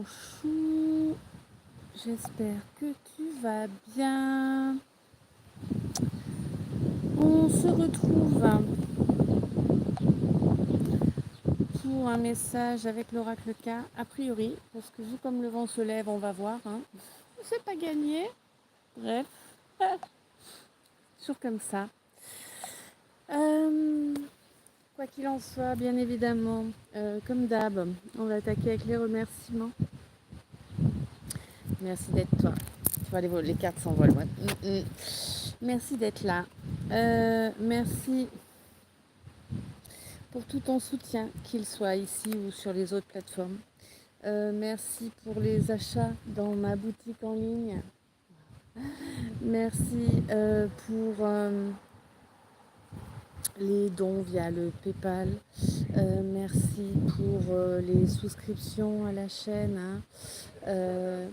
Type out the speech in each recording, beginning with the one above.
mon chou, j'espère que tu vas bien. On se retrouve pour un message avec l'oracle K, a priori, parce que vu comme le vent se lève, on va voir. C'est pas gagné. Bref, toujours comme ça. Quoi qu'il en soit, bien évidemment, comme d'hab, on va attaquer avec les remerciements. Merci d'être toi. Tu vois, les cartes s'envolent. Ouais. Merci d'être là. Merci pour tout ton soutien, qu'il soit ici ou sur les autres plateformes. Merci pour les achats dans ma boutique en ligne. Merci pour les dons via le PayPal. Merci pour les souscriptions à la chaîne.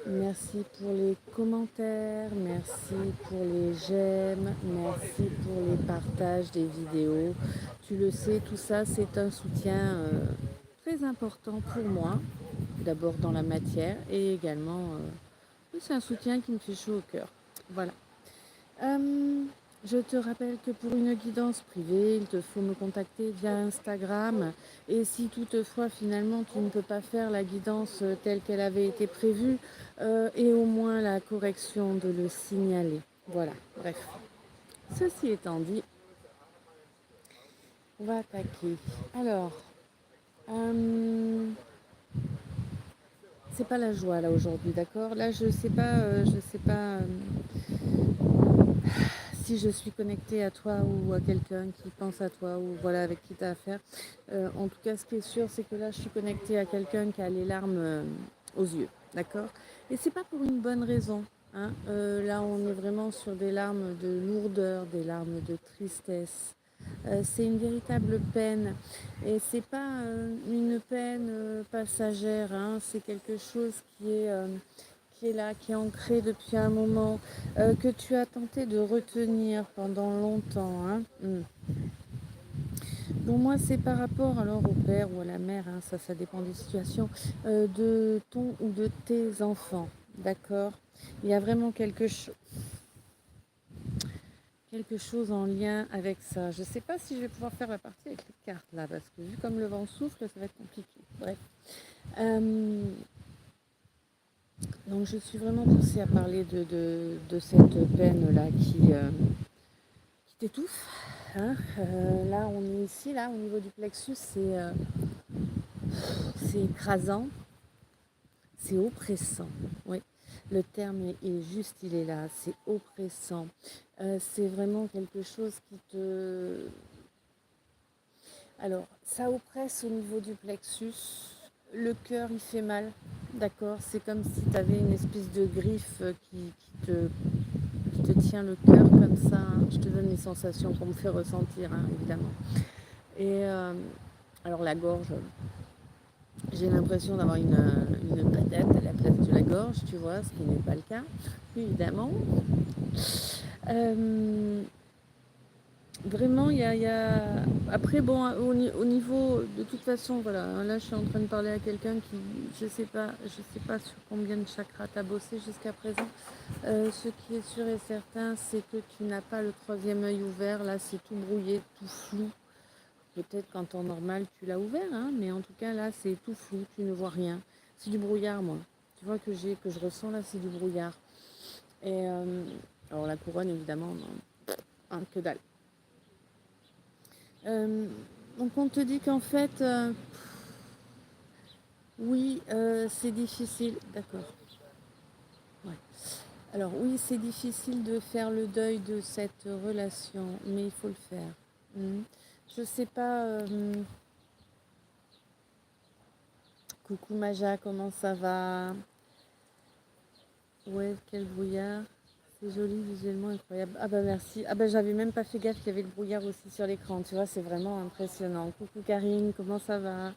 Merci pour les commentaires, merci pour les j'aime, merci pour les partages des vidéos. Tu le sais, tout ça c'est un soutien très important pour moi, d'abord dans la matière et également c'est un soutien qui me fait chaud au cœur. Voilà. Je te rappelle que pour une guidance privée, il te faut me contacter via Instagram. Et si toutefois, finalement, tu ne peux pas faire la guidance telle qu'elle avait été prévue, et au moins la correction de le signaler. Voilà, bref. Ceci étant dit, on va attaquer. Alors, c'est pas la joie là aujourd'hui, d'accord? Là, je sais pas. Si je suis connectée à toi ou à quelqu'un qui pense à toi ou voilà avec qui tu as affaire. En tout cas, ce qui est sûr, c'est que là, je suis connectée à quelqu'un qui a les larmes aux yeux, d'accord? Et c'est pas pour une bonne raison. Là, on est vraiment sur des larmes de lourdeur, des larmes de tristesse. C'est une véritable peine et c'est pas une peine passagère. C'est quelque chose qui est là, qui est ancré depuis un moment, que tu as tenté de retenir pendant longtemps. Pour moi, c'est par rapport alors au père ou à la mère, ça dépend des situations, de ton ou de tes enfants, d'accord? Il y a vraiment quelque chose en lien avec ça. Je ne sais pas si je vais pouvoir faire la partie avec les cartes là, parce que vu comme le vent souffle, ça va être compliqué. Bref. Donc je suis vraiment poussée à parler de cette peine-là qui t'étouffe. Là, on est ici, là, au niveau du plexus, c'est écrasant, c'est oppressant. Oui, le terme est juste, il est là, c'est oppressant. C'est vraiment quelque chose qui te... Alors, ça oppresse au niveau du plexus. Le cœur, il fait mal, d'accord? C'est comme si tu avais une espèce de griffe qui te tient le cœur comme ça. Je te donne les sensations qu'on me fait ressentir, évidemment. Et alors la gorge, j'ai l'impression d'avoir une patate à la place de la gorge, tu vois, ce qui n'est pas le cas, évidemment. Vraiment, il y a... Après, bon, au niveau, de toute façon, voilà, là, je suis en train de parler à quelqu'un qui, je sais pas sur combien de chakras tu as bossé jusqu'à présent. Ce qui est sûr et certain, c'est que tu n'as pas le troisième œil ouvert. Là, c'est tout brouillé, tout flou. Peut-être qu'en temps normal, tu l'as ouvert, mais en tout cas, là, c'est tout flou, tu ne vois rien. C'est du brouillard, moi. Tu vois que je ressens là, c'est du brouillard. Et alors la couronne, évidemment, non, que dalle. Donc on te dit qu'en fait, oui, c'est difficile, d'accord. Ouais. Alors oui, c'est difficile de faire le deuil de cette relation, mais il faut le faire. Je sais pas. Coucou Maja, comment ça va? Ouais, quel brouillard. C'est joli, visuellement incroyable. Ah bah merci. Ah bah j'avais même pas fait gaffe qu'il y avait le brouillard aussi sur l'écran. Tu vois, c'est vraiment impressionnant. Coucou Karine, comment ça va?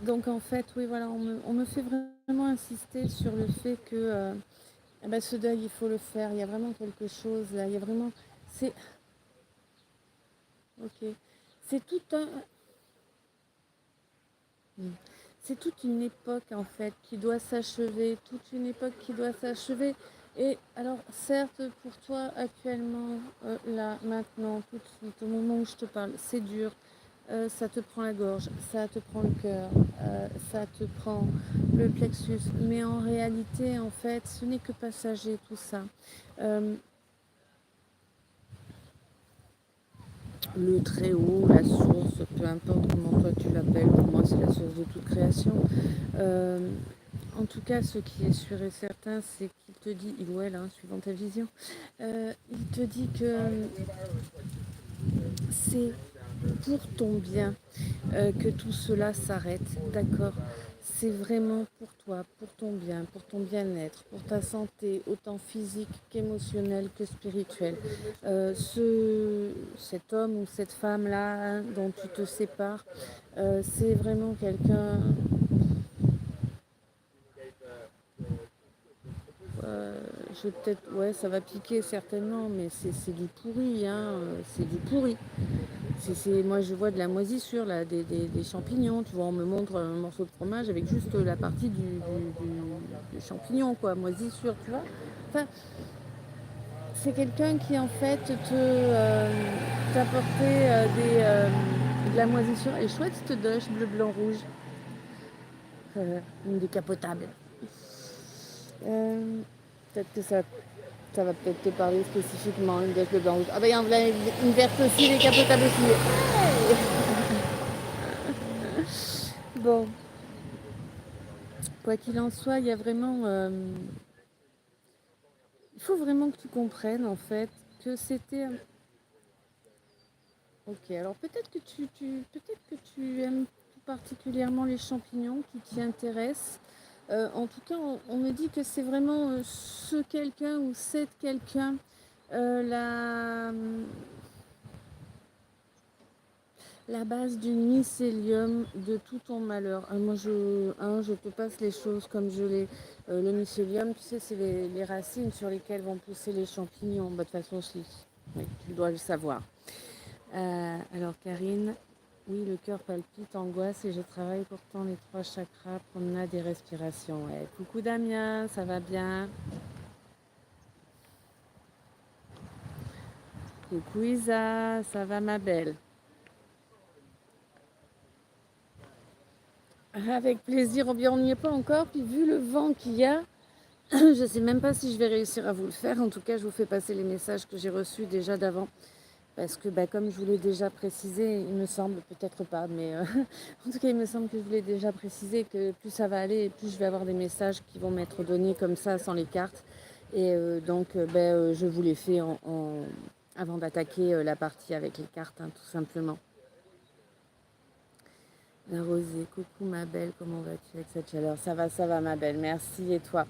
Donc en fait, oui, voilà, on me fait vraiment insister sur le fait que ce deuil, il faut le faire. Il y a vraiment quelque chose là. Il y a vraiment... C'est... Ok. C'est tout un... c'est toute une époque en fait qui doit s'achever, toute une époque qui doit s'achever. Et alors, certes, pour toi actuellement, là, maintenant, tout de suite, au moment où je te parle, c'est dur, ça te prend la gorge, ça te prend le cœur, ça te prend le plexus. Mais en réalité, en fait, ce n'est que passager tout ça. Euh, le très haut, la source, peu importe comment toi tu l'appelles, pour moi c'est la source de toute création. Euh, en tout cas, ce qui est sûr et certain, c'est qu'il te dit, il ou elle, hein, suivant ta vision, il te dit que c'est pour ton bien que tout cela s'arrête, d'accord? C'est vraiment pour toi, pour ton bien, pour ton bien-être, pour ta santé, autant physique qu'émotionnelle que spirituelle. Cet homme ou cette femme-là, hein, dont tu te sépares, c'est vraiment quelqu'un. Je vais peut-être, ouais, ça va piquer certainement, mais c'est du pourri, hein, c'est du pourri. Moi, je vois de la moisissure, là, des champignons. Tu vois, on me montre un morceau de fromage avec juste la partie du champignon, quoi, moisissure, tu vois. Enfin, c'est quelqu'un qui, en fait, t'apportait de la moisissure. Et chouette, cette doche bleu, blanc, rouge, une décapotable. Euh, Peut-être que ça va peut-être te parler spécifiquement, une doche bleu, blanc, rouge. Ah, bah, il y en a une verte aussi, décapotable aussi. Bon. Quoi qu'il en soit, il y a vraiment. Il faut vraiment que tu comprennes en fait que c'était. Ok, alors peut-être que tu aimes tout particulièrement les champignons qui t'y intéressent. En tout cas, on me dit que c'est vraiment ce quelqu'un ou cette quelqu'un la, la base du mycélium de tout ton malheur. Moi, je te passe les choses comme je l'ai. Le mycélium, tu sais, c'est les racines sur lesquelles vont pousser les champignons. Bah, de toute façon, si, oui, tu dois le savoir. Alors, Karine, oui, le cœur palpite, angoisse et je travaille pourtant les 3 chakras, promenade et respiration. Ouais. Coucou Damien, ça va bien? Coucou Isa, ça va ma belle? Avec plaisir, oh bien on n'y est pas encore, puis vu le vent qu'il y a, je ne sais même pas si je vais réussir à vous le faire. En tout cas, je vous fais passer les messages que j'ai reçus déjà d'avant. Parce que bah, comme je vous l'ai déjà précisé, il me semble, peut-être pas, mais en tout cas, il me semble que je vous l'ai déjà précisé que plus ça va aller, plus je vais avoir des messages qui vont m'être donnés comme ça, sans les cartes. Et je vous les fais avant d'attaquer la partie avec les cartes, hein, tout simplement. La Rosée, coucou ma belle, comment vas-tu avec cette chaleur? Ça va ma belle, merci et toi?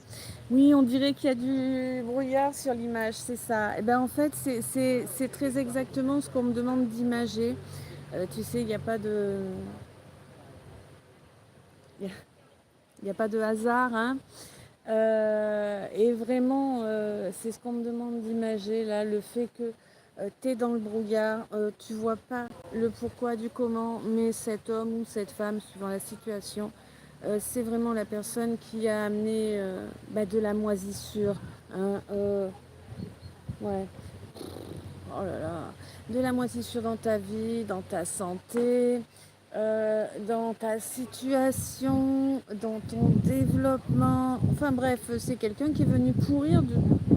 Oui, on dirait qu'il y a du brouillard sur l'image, c'est ça. Et ben en fait, c'est très exactement ce qu'on me demande d'imager. Tu sais, il n'y a pas de... Il n'y a pas de hasard, hein. Et vraiment, c'est ce qu'on me demande d'imager, là, le fait que tu es dans le brouillard, tu vois pas le pourquoi du comment, mais cet homme ou cette femme, suivant la situation, c'est vraiment la personne qui a amené de la moisissure, hein, ouais, oh là là, de la moisissure dans ta vie, dans ta santé, dans ta situation, dans ton développement. Enfin bref, c'est quelqu'un qui est venu pourrir de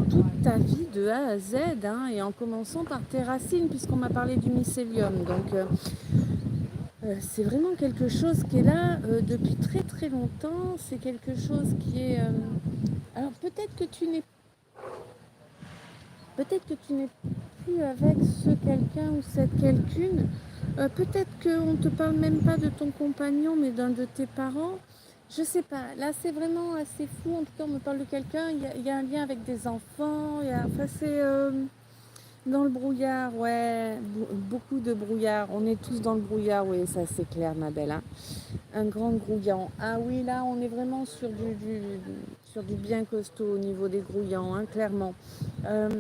toute ta vie de A à Z, hein, et en commençant par tes racines, puisqu'on m'a parlé du mycélium. Donc c'est vraiment quelque chose qui est là depuis très très longtemps. C'est quelque chose qui est... alors peut-être que tu n'es plus avec ce quelqu'un ou cette quelqu'une. Peut-être qu'on ne te parle même pas de ton compagnon, mais d'un de tes parents. Je sais pas. Là, c'est vraiment assez fou. En tout cas, on me parle de quelqu'un. Il y a un lien avec des enfants. Enfin, c'est dans le brouillard. Ouais, beaucoup de brouillard. On est tous dans le brouillard. Oui, ça c'est clair, ma belle, hein. Un grand grouillant. Ah oui, là, on est vraiment sur du bien costaud au niveau des grouillants, hein, clairement. Euh,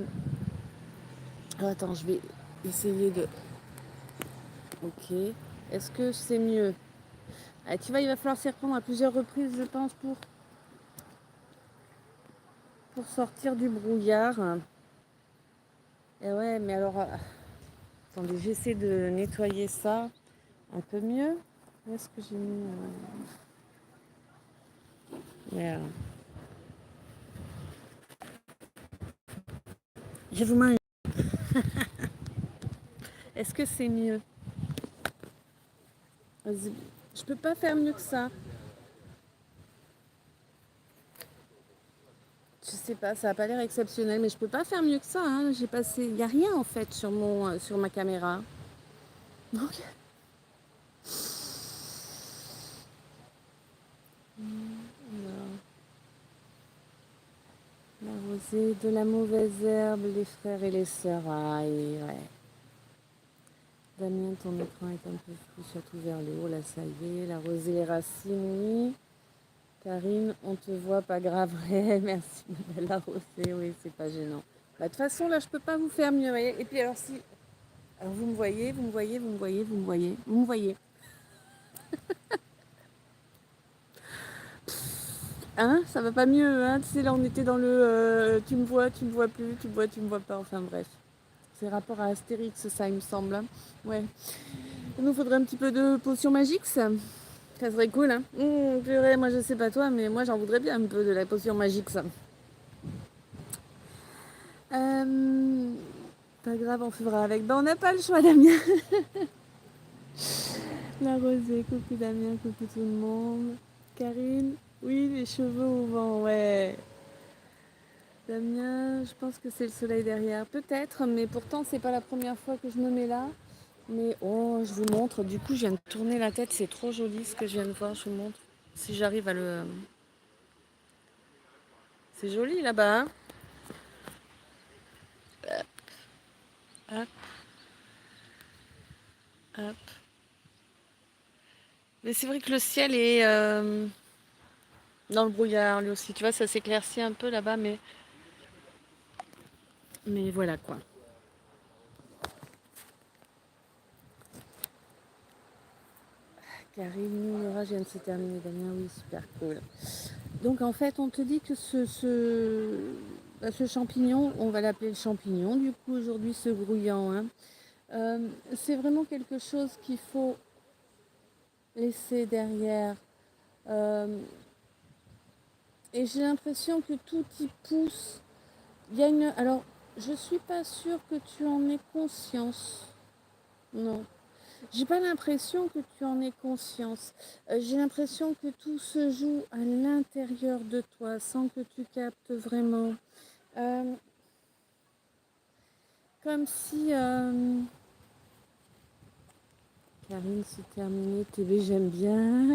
Attends, je vais essayer de... Ok. Est-ce que c'est mieux? Ah, tu vois, il va falloir s'y reprendre à plusieurs reprises, je pense, pour sortir du brouillard. Et ouais, mais alors, attendez, j'essaie de nettoyer ça un peu mieux. Où est-ce que j'ai mis merde. Je vous mange. Est-ce que c'est mieux? Je peux pas faire mieux que ça. Je sais pas, ça a pas l'air exceptionnel, mais je peux pas faire mieux que ça. Hein. J'ai passé, il y a rien en fait sur ma caméra. Donc, voilà. La rosée, de la mauvaise herbe, les frères et les sœurs. Aïe, ouais. Damien, ton écran est un peu flou, surtout vers le haut. Là, ça y est. La rosée, les racines, oui. Karine, on te voit, pas grave. Ouais, merci, ma belle. La rosée, oui, c'est pas gênant. Bah, de toute façon, là, je peux pas vous faire mieux. Voyez. Et puis, alors, si. Alors, vous me voyez, vous me voyez, vous me voyez, vous me voyez, vous me voyez. Hein, ça va pas mieux, hein. Tu sais, là, on était dans le tu me vois plus, tu me vois pas. Enfin, bref. C'est rapport à Astérix, ça, il me semble. Hein. Ouais. Il nous faudrait un petit peu de potion magique, ça. Ça serait cool, hein. Purée, moi, je sais pas toi, mais moi, j'en voudrais bien un peu de la potion magique, ça. Euh, Pas grave, on fera avec. Ben, on n'a pas le choix, Damien. La rosée, coucou Damien, coucou tout le monde. Karine, oui, les cheveux au vent, ouais. Damien, je pense que c'est le soleil derrière. Peut-être, mais pourtant, c'est pas la première fois que je me mets là. Mais oh, je vous montre. Du coup, je viens de tourner la tête. C'est trop joli ce que je viens de voir. Je vous montre. Si j'arrive à le. C'est joli là-bas. Hein. Hop, hop. Mais c'est vrai que le ciel est dans le brouillard lui aussi. Tu vois, ça s'éclaircit un peu là-bas, mais voilà quoi. Karine, l'orage vient de se terminer, Damien. Oui, super cool. Donc en fait, on te dit que ce champignon, on va l'appeler le champignon, du coup aujourd'hui ce grouillant, hein, c'est vraiment quelque chose qu'il faut laisser derrière. Euh, et j'ai l'impression que tout y pousse. Il y a une. Alors, je suis pas sûre que tu en aies conscience. Non. J'ai pas l'impression que tu en aies conscience. J'ai l'impression que tout se joue à l'intérieur de toi sans que tu captes vraiment. Euh, Comme si. Karine, c'est terminé. TV, j'aime bien.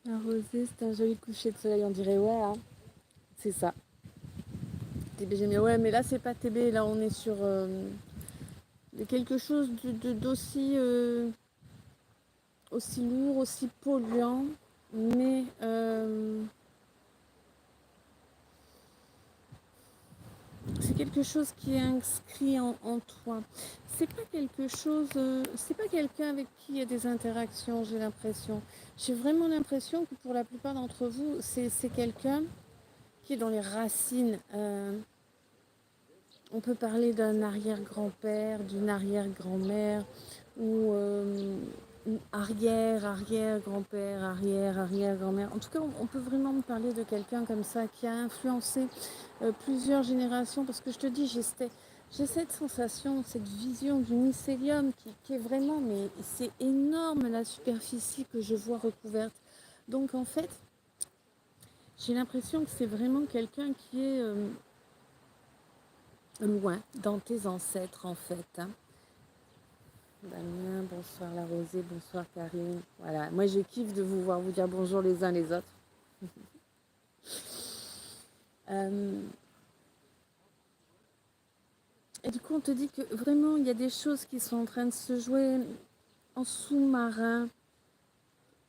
La rosée, c'est un joli coucher de soleil, on dirait. Ouais, hein. C'est ça. TB, j'aime bien. Ouais, mais là, c'est pas TB. Là, on est sur quelque chose d'aussi aussi lourd, aussi polluant. Mais. C'est quelque chose qui est inscrit en toi. C'est pas quelque chose, c'est pas quelqu'un avec qui il y a des interactions, j'ai l'impression. J'ai vraiment l'impression que pour la plupart d'entre vous, c'est quelqu'un qui est dans les racines. On peut parler d'un arrière-grand-père, d'une arrière-grand-mère, ou arrière-arrière-grand-père, arrière-arrière-grand-mère. En tout cas, on peut vraiment me parler de quelqu'un comme ça qui a influencé plusieurs générations. Parce que je te dis, j'ai cette sensation, cette vision du mycélium qui est vraiment, mais c'est énorme la superficie que je vois recouverte. Donc en fait, j'ai l'impression que c'est vraiment quelqu'un qui est loin dans tes ancêtres en fait. Hein. Damien, bonsoir la Rosée, bonsoir Karine. Voilà, moi je kiffe de vous voir vous dire bonjour les uns les autres. Euh, et du coup on te dit que vraiment il y a des choses qui sont en train de se jouer en sous-marin.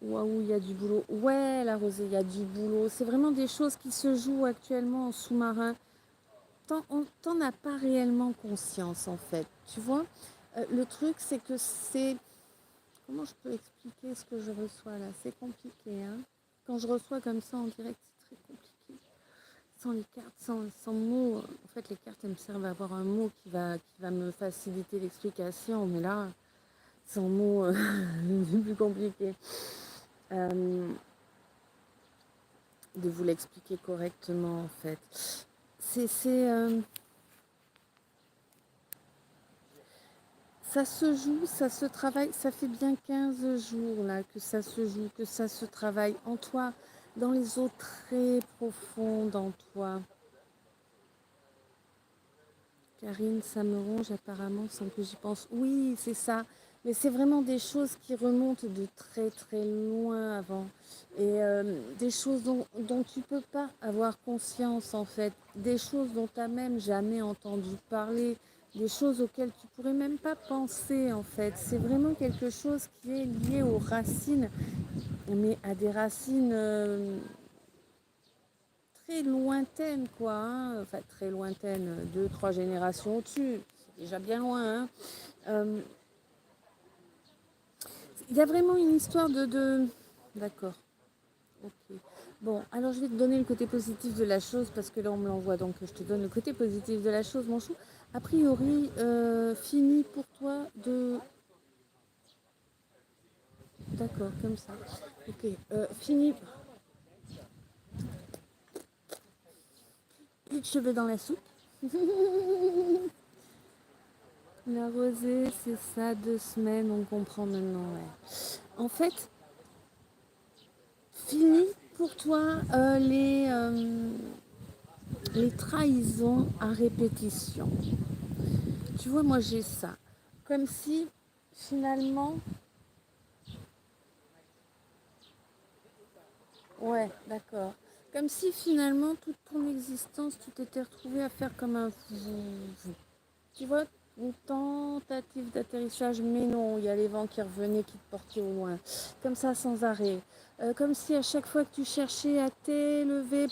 Waouh, il y a du boulot. Ouais la Rosée, il y a du boulot. C'est vraiment des choses qui se jouent actuellement en sous-marin. On t'en a pas réellement conscience en fait. Tu vois, le truc c'est que c'est comment je peux expliquer ce que je reçois là? C'est compliqué, hein. Quand je reçois comme ça en direct, c'est très compliqué. Sans les cartes, sans mots. En fait, les cartes, elles me servent à avoir un mot qui va me faciliter l'explication. Mais là, sans mots, c'est plus compliqué de vous l'expliquer correctement, en fait. Ça se joue, ça se travaille, ça fait bien 15 jours là que ça se joue, que ça se travaille en toi, dans les eaux très profondes en toi. Karine, ça me ronge apparemment sans que j'y pense. Oui, c'est ça. Mais c'est vraiment des choses qui remontent de très très loin avant. Et des choses dont tu ne peux pas avoir conscience en fait. Des choses dont tu n'as même jamais entendu parler. Des choses auxquelles tu pourrais même pas penser en fait. C'est vraiment quelque chose qui est lié aux racines. Mais à des racines très lointaine, quoi. Hein. Enfin, très lointaine, 2, 3 générations au-dessus. C'est déjà bien loin. Hein. Il y a vraiment une histoire de... D'accord. Ok. Bon, alors je vais te donner le côté positif de la chose parce que là on me l'envoie, donc je te donne le côté positif de la chose, mon chou. A priori, fini pour toi de... D'accord, comme ça. Ok, fini. Plus de cheveux dans la soupe. La rosée, c'est ça, 2 semaines, on comprend maintenant, ouais. En fait, fini pour toi les trahisons à répétition. Tu vois, moi j'ai ça. Comme si finalement, ouais, d'accord. Comme si finalement toute ton existence, tu t'étais retrouvé à faire comme un fou. Tu vois, une tentative d'atterrissage, mais non, il y a les vents qui revenaient, qui te portaient au loin. Comme ça, sans arrêt. Comme si à chaque fois que tu cherchais à t'élever,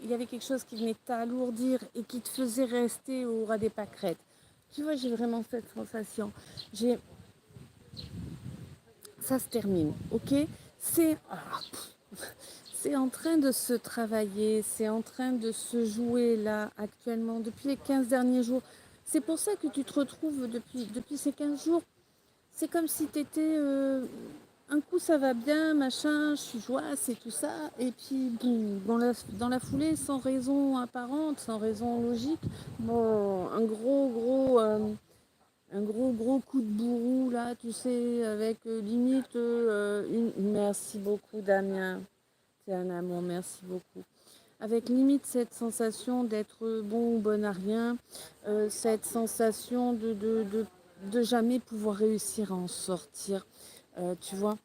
il y avait quelque chose qui venait t'alourdir et qui te faisait rester au ras des pâquerettes. Tu vois, j'ai vraiment cette sensation. Ça se termine, ok. C'est c'est en train de se travailler, c'est en train de se jouer là actuellement depuis les 15 derniers jours. C'est pour ça que tu te retrouves depuis ces 15 jours. C'est comme si tu étais un coup ça va bien, machin, je suis joie, c'est tout ça. Et puis boum, dans la foulée, sans raison apparente, sans raison logique, bon, un gros coup de bourreau là, tu sais, avec limite une... Merci beaucoup Damien, c'est un amour, merci beaucoup. Avec limite cette sensation d'être bon ou bonne à rien, cette sensation de jamais pouvoir réussir à en sortir, tu vois,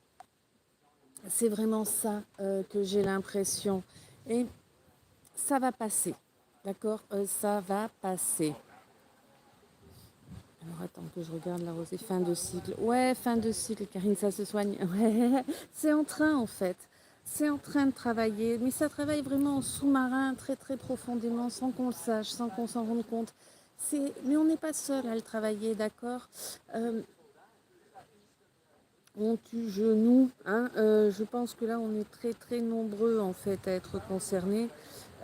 c'est vraiment ça que j'ai l'impression. Et ça va passer, d'accord. Ça va passer. Alors attends que je regarde la rosée. Fin de cycle. Ouais, fin de cycle, Karine, ça se soigne. Ouais, c'est en train en fait. C'est en train de travailler. Mais ça travaille vraiment en sous-marin, très très profondément, sans qu'on le sache, sans qu'on s'en rende compte. Mais on n'est pas seul à le travailler, d'accord. On tue genoux. Hein, je pense que là, on est très très nombreux en fait à être concernés.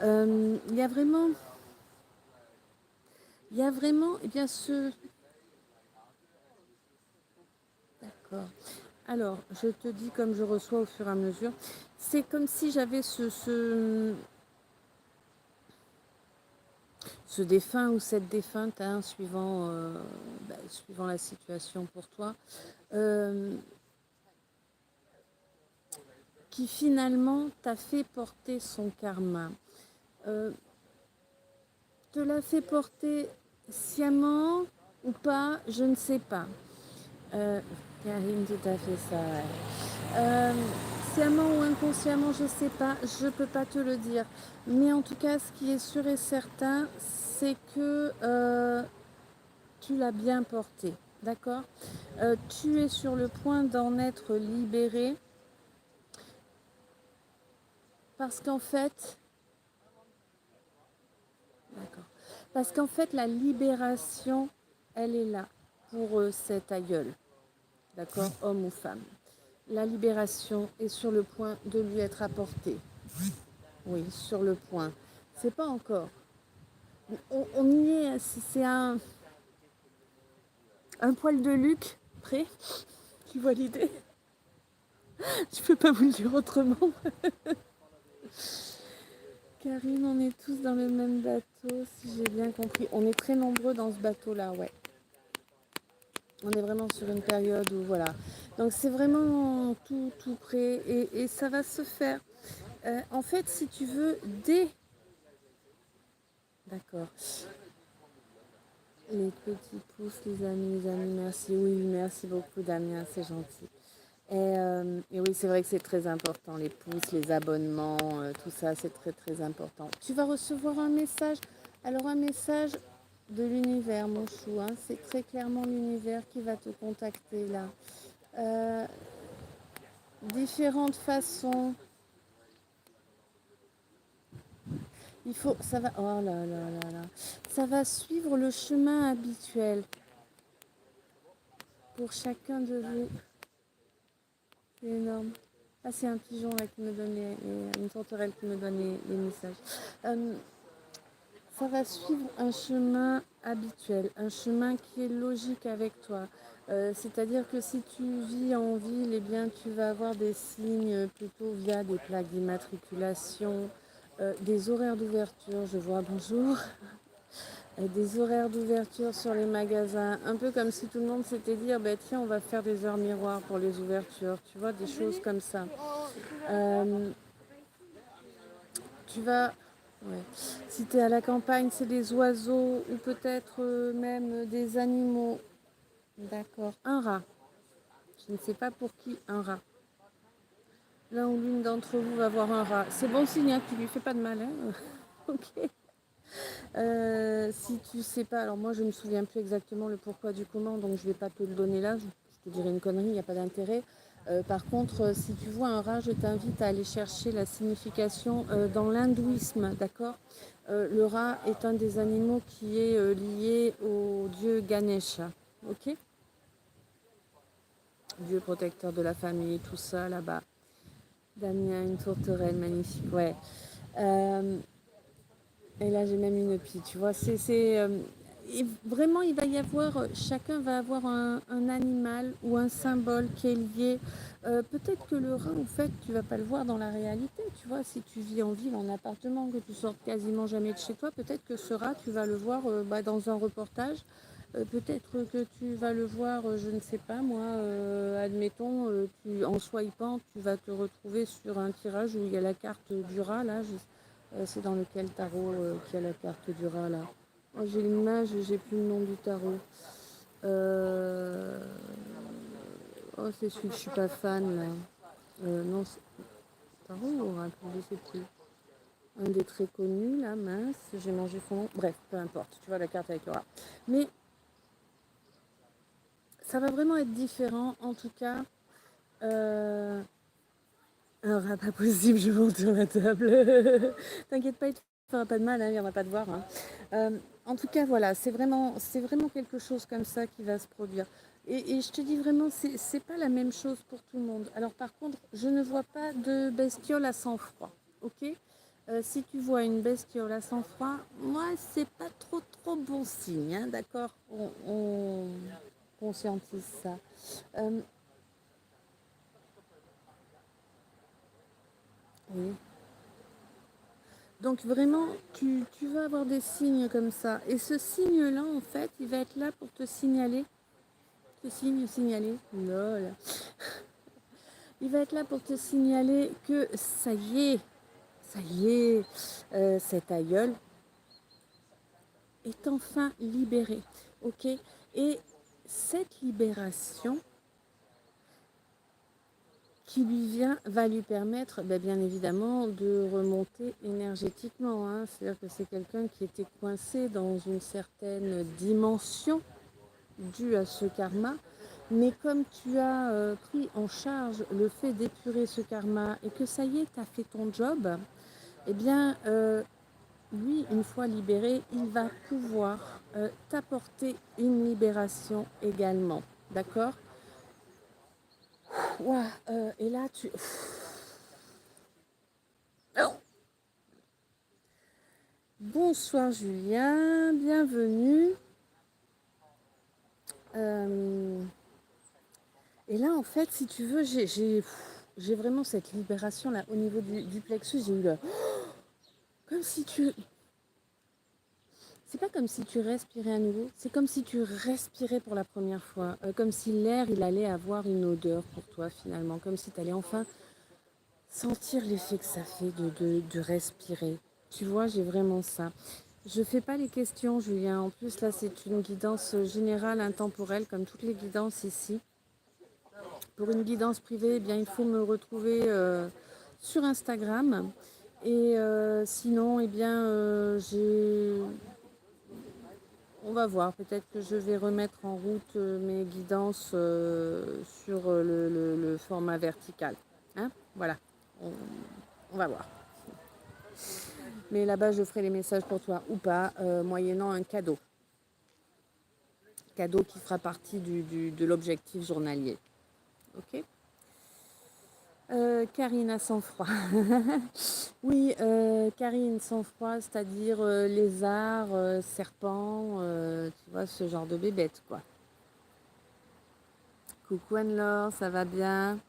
Il y a vraiment... eh bien, D'accord. Alors, je te dis comme je reçois au fur et à mesure. C'est comme si j'avais ce défunt ou cette défunte, hein, suivant la situation pour toi, euh, qui finalement t'a fait porter son karma. Euh, te l'a fait porter sciemment ou pas, je ne sais pas. Karine, tout à fait ça. Ouais. Euh, Sciemment ou inconsciemment, je ne sais pas, je ne peux pas te le dire. Mais en tout cas, ce qui est sûr et certain, c'est que tu l'as bien porté. D'accord. Tu es sur le point d'en être libéré. Parce qu'en fait, d'accord. Parce qu'en fait, la libération, elle est là pour cet aïeul. d'accord, homme ou femme. La libération est sur le point de lui être apportée. Oui, sur le point. C'est pas encore. On y est, c'est un poil de Luc prêt. Tu vois l'idée? Je peux pas vous le dire autrement. Karine, on est tous dans le même bateau, si j'ai bien compris. On est très nombreux dans ce bateau-là, ouais. On est vraiment sur une période où, voilà. Donc c'est vraiment tout prêt et ça va se faire. En fait, si tu veux, dès... D'accord. Les petits pouces, les amis, merci. Oui, merci beaucoup, Damien, c'est gentil. Et oui, c'est vrai que c'est très important, les pouces, les abonnements, tout ça, c'est très très important. Tu vas recevoir un message. Alors un message de l'univers, mon chou, hein, c'est très clairement l'univers qui va te contacter là. Euh, Différentes façons. Il faut, ça va, oh là là là là, ça va suivre le chemin habituel pour chacun de vous. C'est énorme. Ah, c'est un pigeon là qui me donne une sauterelle qui me donne les messages. Euh, Ça va suivre un chemin habituel, un chemin qui est logique avec toi. C'est-à-dire que si tu vis en ville, eh bien, tu vas avoir des signes plutôt via des plaques d'immatriculation, des horaires d'ouverture, je vois bonjour, des horaires d'ouverture sur les magasins, un peu comme si tout le monde s'était dit, ah ben, tiens, on va faire des heures miroirs pour les ouvertures, tu vois, des choses comme ça. Euh, Tu vas, ouais. Si tu es à la campagne, c'est des oiseaux ou peut-être même des animaux. D'accord. Un rat. Je ne sais pas pour qui un rat. L'un ou l'une d'entre vous va voir un rat. C'est bon signe, hein, qui lui fait pas de mal. Hein. Ok. Si tu sais pas, alors moi je me souviens plus exactement le pourquoi du comment, donc je vais pas te le donner là. Je te dirai une connerie, il n'y a pas d'intérêt. Par contre, si tu vois un rat, je t'invite à aller chercher la signification dans l'hindouisme, d'accord. Le rat est un des animaux qui est lié au dieu Ganesha, ok. Dieu protecteur de la famille, tout ça là-bas. Damien, une tourterelle magnifique, ouais. Euh, Et là, j'ai même une pie, tu vois. Vraiment, il va y avoir, chacun va avoir un animal ou un symbole qui est lié. Peut-être que le rat, en fait, tu vas pas le voir dans la réalité, tu vois. Si tu vis en ville, en appartement, que tu sortes quasiment jamais de chez toi, peut-être que ce rat, tu vas le voir dans un reportage. Peut-être que tu vas le voir, je ne sais pas moi, admettons, en swipant, tu vas te retrouver sur un tirage où il y a la carte du rat, là, c'est dans lequel tarot qu'il y a la carte du rat là. Oh, j'ai l'image, j'ai plus le nom du tarot. Euh, Oh, c'est celui que je suis pas fan là. Non, c'est tarot ou oracle, je sais plus. Un des très connus là, mince, j'ai mangé son nom. Bref, peu importe, tu vois la carte avec le rat. Mais ça va vraiment être différent en tout cas. Euh, Un rat pas possible, je monte sur la table. T'inquiète pas, il te fera pas de mal, hein, il n'y en a pas de voir. Hein. En tout cas, voilà, c'est vraiment quelque chose comme ça qui va se produire. Et je te dis vraiment, c'est pas la même chose pour tout le monde. Alors par contre, je ne vois pas de bestiole à sang-froid, ok. Si tu vois une bestiole à sang-froid, moi, c'est pas trop bon signe, hein, d'accord. On conscientise ça. Euh, oui. Donc vraiment, tu vas avoir des signes comme ça. Et ce signe-là, en fait, il va être là pour te signaler. Ce signe signaler. Lol. Il va être là pour te signaler que ça y est, cet aïeul est enfin libéré. Ok. Et cette libération qui lui vient va lui permettre, bien évidemment, de remonter énergétiquement. Hein. C'est-à-dire que c'est quelqu'un qui était coincé dans une certaine dimension due à ce karma. Mais comme tu as pris en charge le fait d'épurer ce karma et que ça y est, tu as fait ton job, eh bien, lui, une fois libéré, il va pouvoir t'apporter une libération également. D'accord. Ouah, et là, tu... Oh. Bonsoir Julien, bienvenue. Euh, Et là, en fait, si tu veux, j'ai vraiment cette libération là au niveau du plexus. J'ai eu le... Comme si tu... C'est pas comme si tu respirais à nouveau, c'est comme si tu respirais pour la première fois. Comme si l'air, il allait avoir une odeur pour toi finalement. Comme si tu allais enfin sentir l'effet que ça fait de respirer. Tu vois, j'ai vraiment ça. Je fais pas les questions, Julien. En plus, là, c'est une guidance générale, intemporelle, comme toutes les guidances ici. Pour une guidance privée, eh bien, il faut me retrouver sur Instagram. Et sinon, eh bien, on va voir. Peut-être que je vais remettre en route mes guidances sur le format vertical. Hein, voilà. On, on va voir. Mais là-bas, je ferai les messages pour toi ou pas, moyennant un cadeau. Cadeau qui fera partie de l'objectif journalier. Ok. Karine a sang-froid. Oui, Karine, sang-froid, c'est-à-dire lézard, serpent, tu vois, ce genre de bébête, quoi. Coucou Anne-Laure, ça va bien?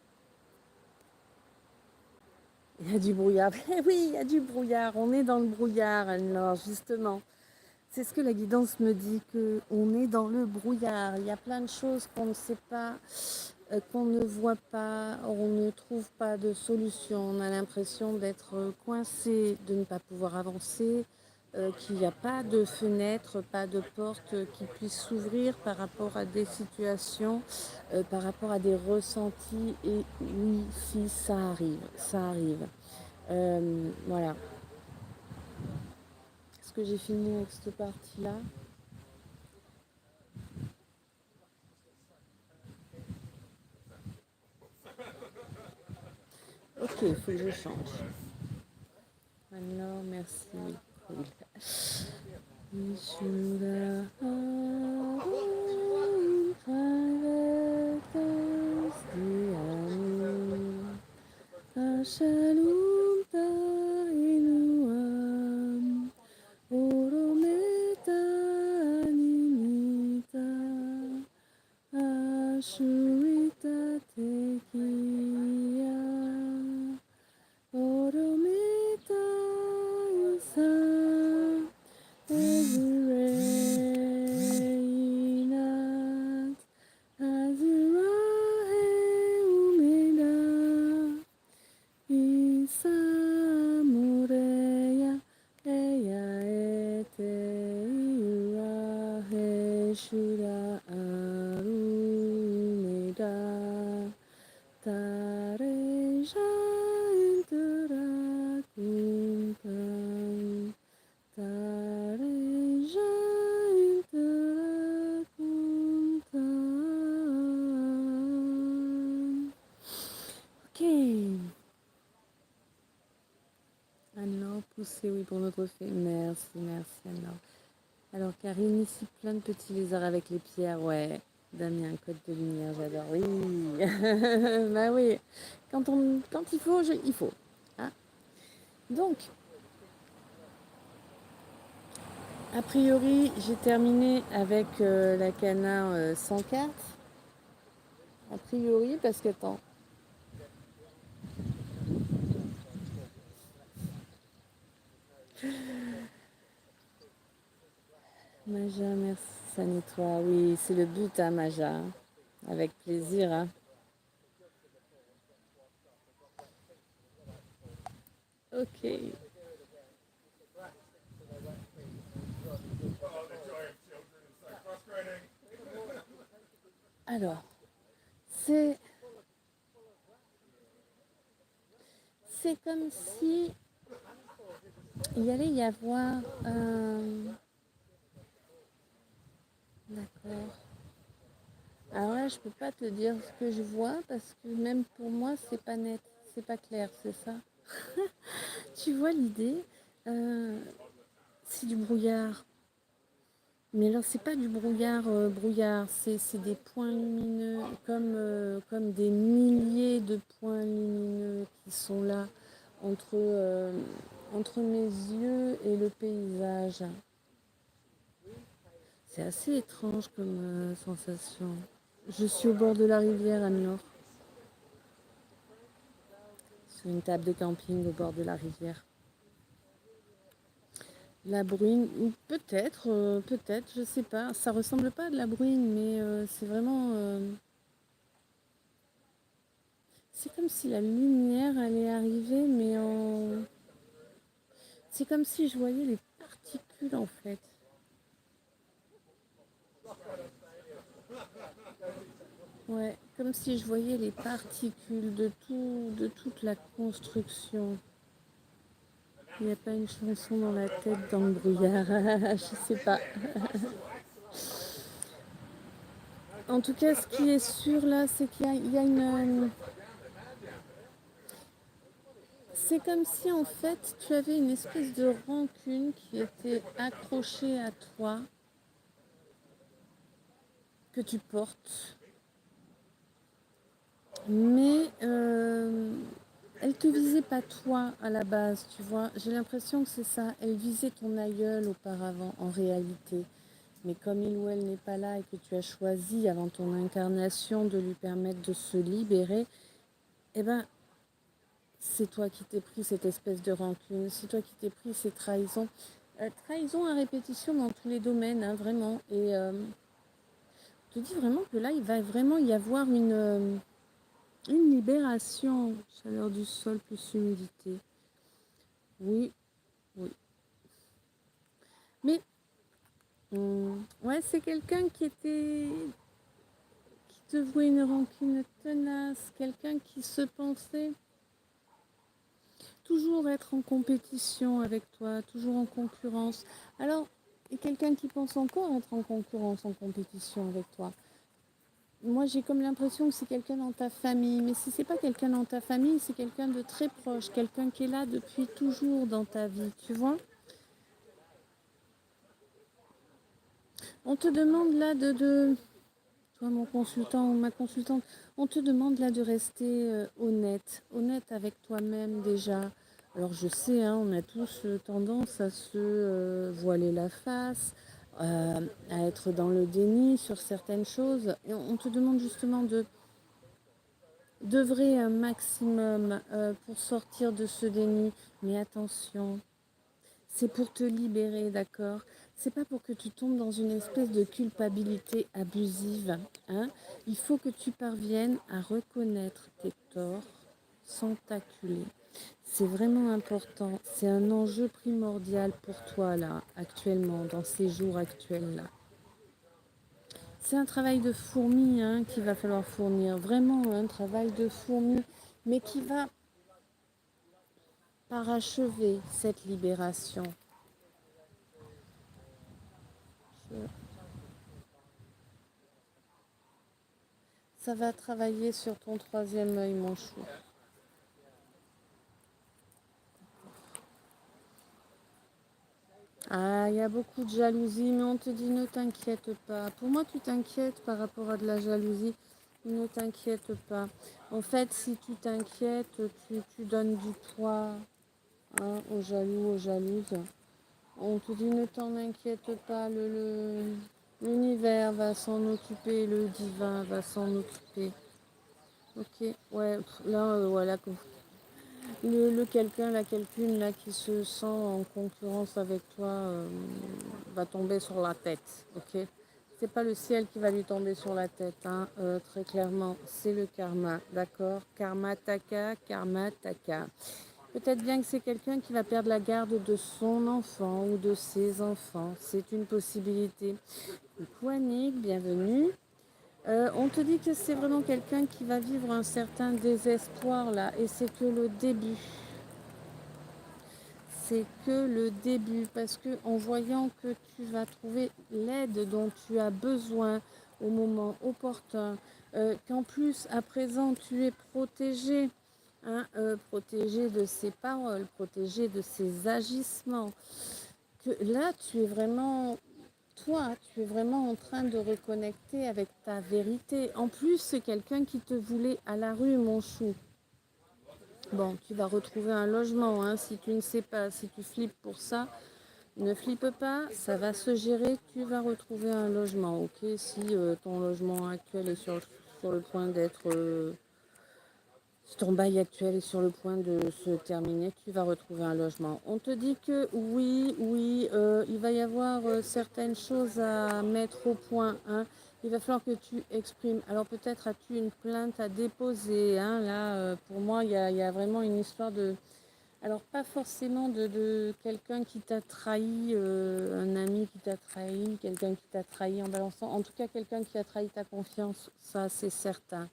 Il y a du brouillard. Oui, il y a du brouillard. On est dans le brouillard, Anne-Laure, justement. C'est ce que la guidance me dit, qu'on est dans le brouillard. Il y a plein de choses qu'on ne sait pas, qu'on ne voit pas, on ne trouve pas de solution. On a l'impression d'être coincé, de ne pas pouvoir avancer, qu'il n'y a pas de fenêtre, pas de porte qui puisse s'ouvrir par rapport à des situations, par rapport à des ressentis. Et oui, si, ça arrive, ça arrive. Voilà. Est-ce que j'ai fini avec cette partie-là? Ok, il faut que je change. Alors, merci. Cool. We should have private Shalom Tainuam Orometa Nimita Ashurita Tekia Orometa Isa Ezreinat Azrahe Umeda Isa Mureya Eya Ete Irahe Shura Arumeda Tareja Intera Kumpan Tareja Intera Kumpan. Ok. Alors, poussez, oui, pour notre fait. Merci, merci, alors. Alors, Karine, ici, plein de petits lézards avec les pierres, ouais. Damien, code de lumière, j'adore. Oui. Bah oui. Quand il faut, il faut. Hein. Donc, a priori, j'ai terminé avec la cana sans carte. A priori, parce que, attends. Maja, merci, ça nettoie. Oui, c'est le but, hein, Maja. Avec plaisir, hein. Ok. Alors, c'est c'est comme si il allait y avoir un... D'accord. Alors là, je peux pas te dire ce que je vois parce que même pour moi, c'est pas net, c'est pas clair, c'est ça. Tu vois l'idée? C'est du brouillard. Mais alors, c'est pas du brouillard, brouillard, c'est des points lumineux, comme des milliers de points lumineux qui sont là entre mes yeux et le paysage. C'est assez étrange comme sensation. Je suis au bord de la rivière, Anne-Laure, sur une table de camping au bord de la rivière. La bruine, ou peut-être, je sais pas. Ça ressemble pas à de la bruine, mais c'est vraiment. C'est comme si la lumière allait arriver, mais en. C'est comme si je voyais les particules en fait. Ouais, comme si je voyais les particules de toute la construction. Il n'y a pas une chanson dans la tête dans le brouillard, je sais pas. En tout cas, ce qui est sûr là, c'est qu'il y a une. C'est comme si en fait tu avais une espèce de rancune qui était accrochée à toi, que tu portes, mais elle te visait pas toi à la base, tu vois. J'ai l'impression que c'est ça. Elle visait ton aïeul auparavant, en réalité. Mais comme il ou elle n'est pas là et que tu as choisi avant ton incarnation de lui permettre de se libérer, eh ben, c'est toi qui t'es pris cette espèce de rancune, c'est toi qui t'es pris ces trahisons. Trahison à répétition dans tous les domaines, hein, vraiment. Et je te dis vraiment que là, il va vraiment y avoir une libération. Chaleur du sol plus humidité. Oui, oui. Mais ouais, c'est quelqu'un qui te vouait une rancune tenace, quelqu'un qui se pensait toujours être en compétition avec toi, toujours en concurrence. Alors, et quelqu'un qui pense encore être en concurrence, en compétition avec toi. Moi, j'ai comme l'impression que c'est quelqu'un dans ta famille, mais si c'est pas quelqu'un dans ta famille, c'est quelqu'un de très proche, quelqu'un qui est là depuis toujours dans ta vie, tu vois. On te demande là toi mon consultant ou ma consultante, on te demande là de rester honnête avec toi-même déjà. Alors je sais, hein, on a tous tendance à se voiler la face, à être dans le déni sur certaines choses. Et on te demande justement d'œuvrer un maximum pour sortir de ce déni. Mais attention, c'est pour te libérer, d'accord? C'est pas pour que tu tombes dans une espèce de culpabilité abusive, hein. Il faut que tu parviennes à reconnaître tes torts sans t'acculer. C'est vraiment important. C'est un enjeu primordial pour toi, là, actuellement, dans ces jours actuels-là. C'est un travail de fourmi, hein, qu'il va falloir fournir. Vraiment un travail de fourmi, mais qui va parachever cette libération. Ça va travailler sur ton troisième œil, mon chou. Ah, il y a beaucoup de jalousie, mais on te dit ne t'inquiète pas. Pour moi, tu t'inquiètes par rapport à de la jalousie. Ne t'inquiète pas. En fait, si tu t'inquiètes, tu donnes du poids, hein, aux jaloux, aux jalouses. On te dit ne t'en inquiète pas, l'univers va s'en occuper, le divin va s'en occuper. Ok, ouais, là, voilà, le quelqu'un, la quelqu'une là qui se sent en concurrence avec toi va tomber sur la tête, ok? C'est pas le ciel qui va lui tomber sur la tête, hein, très clairement, c'est le karma, d'accord? Karma taka. Peut-être bien que c'est quelqu'un qui va perdre la garde de son enfant ou de ses enfants, c'est une possibilité. Coucou Annick, bienvenue. On te dit que c'est vraiment quelqu'un qui va vivre un certain désespoir là, et c'est que le début. C'est que le début, parce que en voyant que tu vas trouver l'aide dont tu as besoin au moment opportun, qu'en plus à présent tu es protégé, hein, protégé de ses paroles, protégé de ses agissements, que là tu es vraiment toi, tu es vraiment en train de reconnecter avec ta vérité. En plus, c'est quelqu'un qui te voulait à la rue, mon chou. Bon, tu vas retrouver un logement, hein. Si tu ne sais pas, si tu flippes pour ça, ne flippe pas, ça va se gérer, tu vas retrouver un logement, ok? Si ton logement actuel est sur le point d'être... si ton bail actuel est sur le point de se terminer, tu vas retrouver un logement. On te dit que oui, oui, il va y avoir certaines choses à mettre au point, hein. Il va falloir que tu exprimes. Alors peut-être as-tu une plainte à déposer, hein. Là, pour moi, il y a vraiment une histoire de... Alors pas forcément de quelqu'un qui t'a trahi, un ami qui t'a trahi, quelqu'un qui t'a trahi en balançant. En tout cas, quelqu'un qui a trahi ta confiance, ça c'est certain.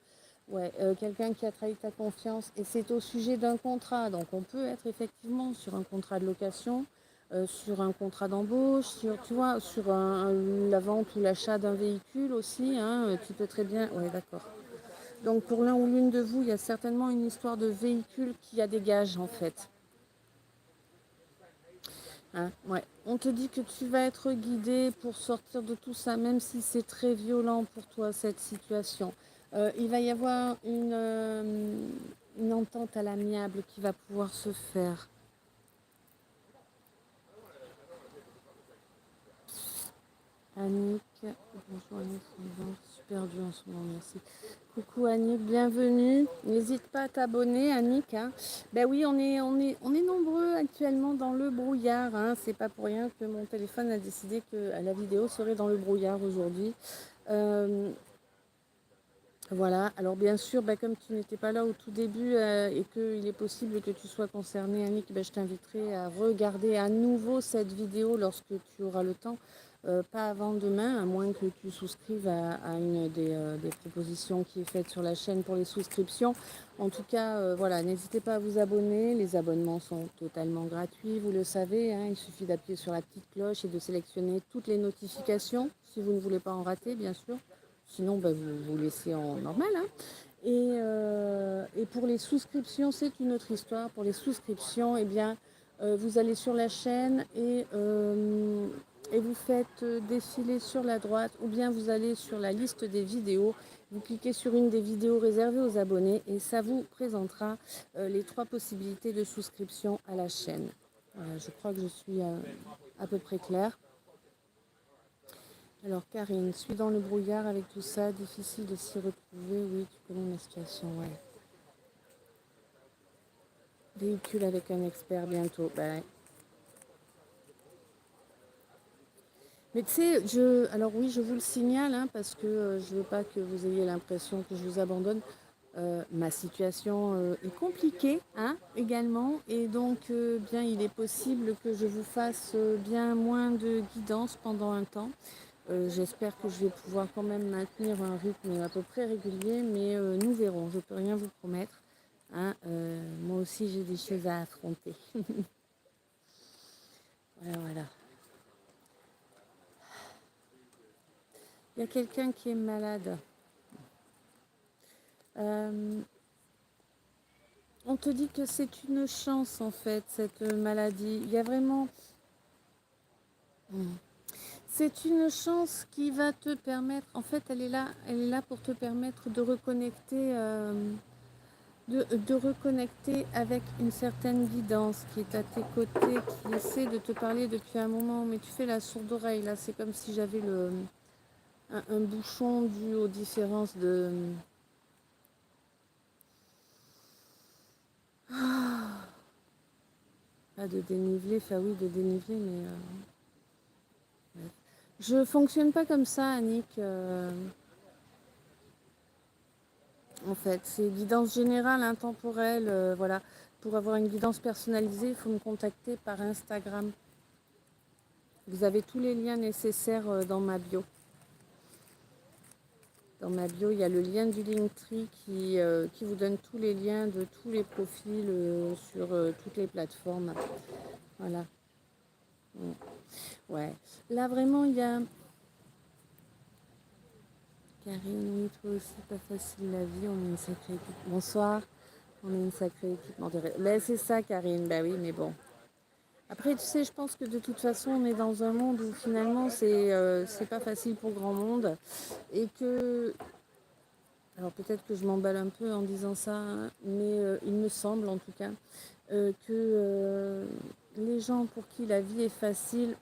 Ouais, quelqu'un qui a trahi ta confiance et c'est au sujet d'un contrat. Donc on peut être effectivement sur un contrat de location, sur un contrat d'embauche, sur, tu vois, sur la vente ou l'achat d'un véhicule aussi, hein, tu peux très bien... Ouais, d'accord. Donc pour l'un ou l'une de vous, il y a certainement une histoire de véhicule qui a des gages en fait. Hein, ouais. On te dit que tu vas être guidé pour sortir de tout ça, même si c'est très violent pour toi cette situation. Il va y avoir une entente à l'amiable qui va pouvoir se faire. Annick, bonjour Annick, je suis perdue en ce moment, merci. Coucou Annick, bienvenue. N'hésite pas à t'abonner Annick, hein. Ben oui, on est nombreux actuellement dans le brouillard, hein. C'est pas pour rien que mon téléphone a décidé que la vidéo serait dans le brouillard aujourd'hui. Euh, voilà, alors bien sûr, bah, comme tu n'étais pas là au tout début et qu'il est possible que tu sois concerné, Annick, bah, je t'inviterai à regarder à nouveau cette vidéo lorsque tu auras le temps, pas avant demain, à moins que tu souscrives à une des propositions qui est faite sur la chaîne pour les souscriptions. En tout cas, voilà, n'hésitez pas à vous abonner, les abonnements sont totalement gratuits, vous le savez, hein, il suffit d'appuyer sur la petite cloche et de sélectionner toutes les notifications, si vous ne voulez pas en rater, bien sûr. Sinon, bah, vous laissez en normal, hein. Et pour les souscriptions, c'est une autre histoire. Pour les souscriptions, eh bien, vous allez sur la chaîne et vous faites défiler sur la droite ou bien vous allez sur la liste des vidéos. Vous cliquez sur une des vidéos réservées aux abonnés et ça vous présentera les 3 possibilités de souscription à la chaîne. Voilà, je crois que je suis à peu près claire. Alors Karine, suis dans le brouillard avec tout ça, difficile de s'y retrouver, oui, tu connais ma situation, ouais. Véhicule avec un expert bientôt, bah ouais. Mais tu sais, alors oui, je vous le signale, hein, parce que je veux pas que vous ayez l'impression que je vous abandonne. Ma situation est compliquée, hein, également, et donc bien, il est possible que je vous fasse bien moins de guidance pendant un temps. J'espère que je vais pouvoir quand même maintenir un rythme à peu près régulier, mais nous verrons. Je ne peux rien vous promettre, hein. Moi aussi, j'ai des choses à affronter. Voilà, voilà. Il y a quelqu'un qui est malade. Euh, on te dit que c'est une chance, en fait, cette maladie. Il y a vraiment... C'est une chance qui va te permettre... En fait, elle est là pour te permettre de reconnecter... de reconnecter avec une certaine guidance qui est à tes côtés, qui essaie de te parler depuis un moment, mais tu fais la sourde oreille, là, c'est comme si j'avais un bouchon dû aux différences pas de dénivelé, enfin oui, de dénivelé, mais... Ouais. Je fonctionne pas comme ça, Annick, en fait. C'est guidance générale, intemporelle, voilà. Pour avoir une guidance personnalisée, il faut me contacter par Instagram. Vous avez tous les liens nécessaires dans ma bio. Dans ma bio, il y a le lien du Linktree qui vous donne tous les liens de tous les profils sur toutes les plateformes. Voilà. Ouais. Là, vraiment, il y a... Karine, oui, toi aussi, pas facile la vie, on est une sacrée équipe. Bonsoir, on est une sacrée équipe. Mais c'est ça, Karine, bah oui, mais bon. Après, tu sais, je pense que de toute façon, on est dans un monde où finalement, c'est pas facile pour grand monde. Et que, alors peut-être que je m'emballe un peu en disant ça, hein, mais il me semble en tout cas que les gens pour qui la vie est facile,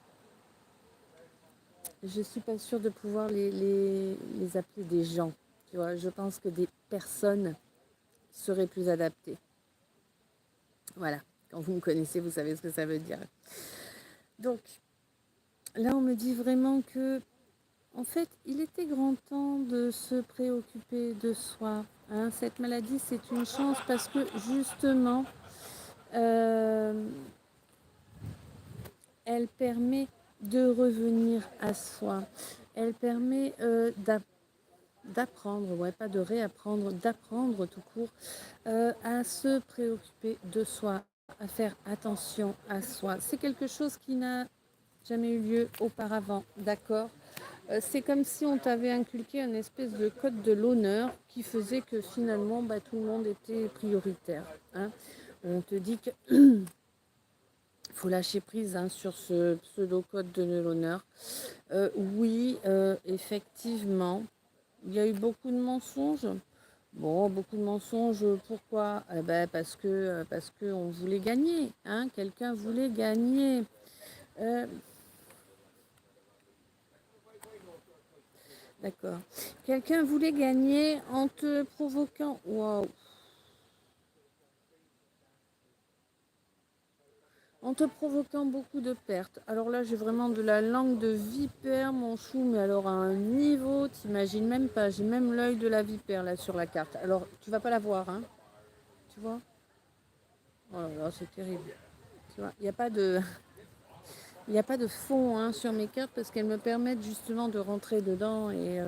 je suis pas sûre de pouvoir les appeler des gens. Tu vois, je pense que des personnes seraient plus adaptées. Voilà. Quand vous me connaissez, vous savez ce que ça veut dire. Donc, là, on me dit vraiment que, en fait, il était grand temps de se préoccuper de soi. Hein. Cette maladie, c'est une chance parce que, justement, euh, elle permet de revenir à soi. Elle permet d'apprendre, ouais, pas de réapprendre, d'apprendre tout court, à se préoccuper de soi, à faire attention à soi. C'est quelque chose qui n'a jamais eu lieu auparavant, d'accord. C'est comme si on t'avait inculqué un espèce de code de l'honneur qui faisait que finalement, bah, tout le monde était prioritaire. Hein. On te dit qu'il faut lâcher prise hein, sur ce pseudo-code de l'honneur. Oui, effectivement, il y a eu beaucoup de mensonges. Bon, beaucoup de mensonges, pourquoi parce que on voulait gagner, hein, quelqu'un voulait gagner. Euh, d'accord. Quelqu'un voulait gagner en te provoquant. Waouh. En te provoquant beaucoup de pertes. Alors là, j'ai vraiment de la langue de vipère, mon chou, mais alors à un niveau, t'imagines même pas. J'ai même l'œil de la vipère là sur la carte. Alors, tu vas pas la voir, hein. Tu vois. Oh là là, c'est terrible. Tu vois, il n'y a pas de. Il n'y a pas de fond hein, sur mes cartes parce qu'elles me permettent justement de rentrer dedans et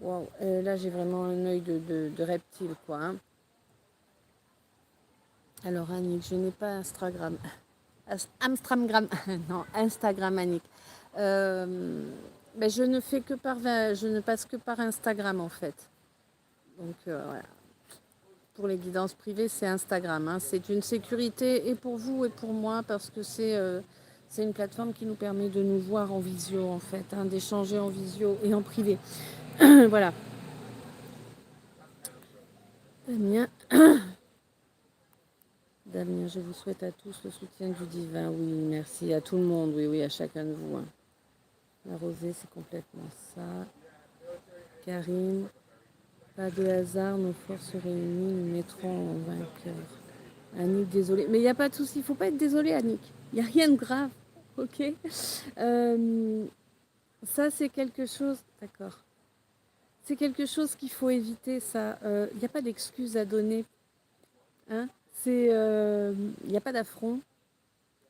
wow, là j'ai vraiment un œil de reptile quoi. Hein. Alors Annick, je n'ai pas Instagram. Amstramgram, non, Instagram Annick. Ben, je ne fais que par, je ne passe que par Instagram en fait. Donc voilà. Pour les guidances privées, c'est Instagram. Hein. C'est une sécurité et pour vous et pour moi parce que c'est une plateforme qui nous permet de nous voir en visio en fait, hein, d'échanger en visio et en privé. Voilà. Damien, Damien, je vous souhaite à tous le soutien du divin. Oui, merci à tout le monde. Oui, oui, à chacun de vous. Hein. La rosée, c'est complètement ça. Karine, pas de hasard, nos forces réunies nous mettront en vainqueur. Annick, désolée. Mais il n'y a pas de souci, il ne faut pas être désolée, Annick. Il n'y a rien de grave. Ok. Ça, c'est quelque chose. D'accord. C'est quelque chose qu'il faut éviter, ça. Il n'y a pas d'excuses à donner. Hein. Il n'y a pas d'affront.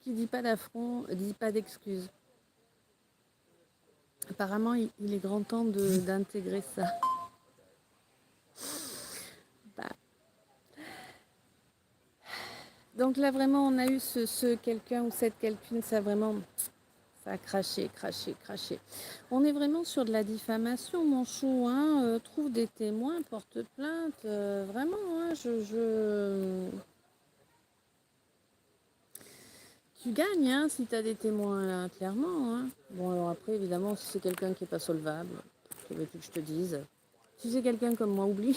Qui dit pas d'affront, dit pas d'excuses. Apparemment, il est grand temps d'intégrer ça. Bah. Donc là, vraiment, on a eu ce quelqu'un ou cette quelqu'une, ça vraiment, ça a craché, craché, craché. On est vraiment sur de la diffamation, mon chou. Hein, trouve des témoins, porte plainte. Vraiment, hein, tu gagnes hein, si tu as des témoins, là, clairement. Hein. Bon, alors après, évidemment, si c'est quelqu'un qui n'est pas solvable, que veux-tu que je te dise? Si c'est quelqu'un comme moi, oublie.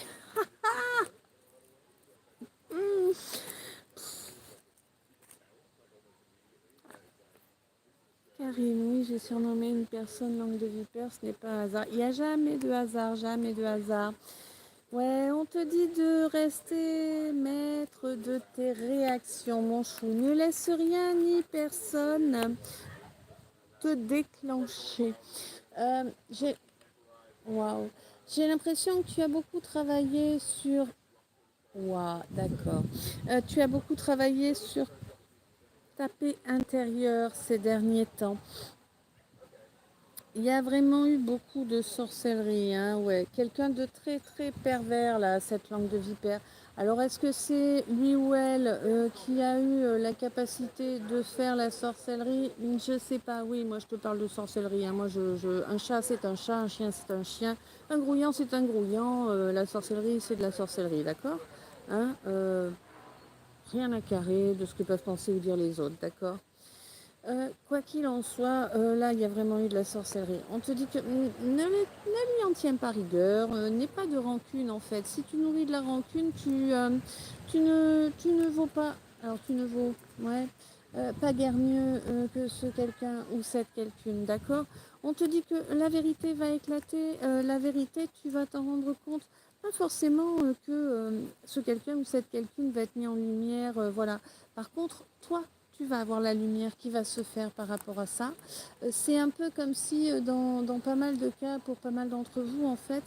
Karine, oui, j'ai surnommé une personne langue de vipère, ce n'est pas hasard. Il n'y a jamais de hasard, jamais de hasard. Ouais, on te dit de rester maître de tes réactions, mon chou. Ne laisse rien ni personne te déclencher. J'ai Waouh. J'ai l'impression que tu as beaucoup travaillé sur... Waouh, d'accord. Tu as beaucoup travaillé sur ta paix intérieure ces derniers temps. Il y a vraiment eu beaucoup de sorcellerie, hein, ouais. Quelqu'un de très très pervers là, cette langue de vipère. Alors est-ce que c'est lui ou elle qui a eu la capacité de faire la sorcellerie? Je sais pas. Oui, moi je te parle de sorcellerie. Hein. Moi, un chat c'est un chat, un chien c'est un chien, un grouillant c'est un grouillant. La sorcellerie c'est de la sorcellerie, d'accord? Hein, rien à carrer de ce que peuvent penser ou dire les autres, d'accord? Quoi qu'il en soit, là, il y a vraiment eu de la sorcellerie. On te dit que ne lui en tiens pas rigueur, n'aie pas de rancune en fait. Si tu nourris de la rancune, tu ne vaux pas. Alors tu ne vaux, ouais, pas guère mieux que ce quelqu'un ou cette quelqu'une, d'accord? On te dit que la vérité va éclater, la vérité, tu vas t'en rendre compte. Pas forcément que ce quelqu'un ou cette quelqu'une va être mis en lumière, voilà. Par contre, toi, tu vas avoir la lumière qui va se faire par rapport à ça. C'est un peu comme si dans pas mal de cas, pour pas mal d'entre vous, en fait,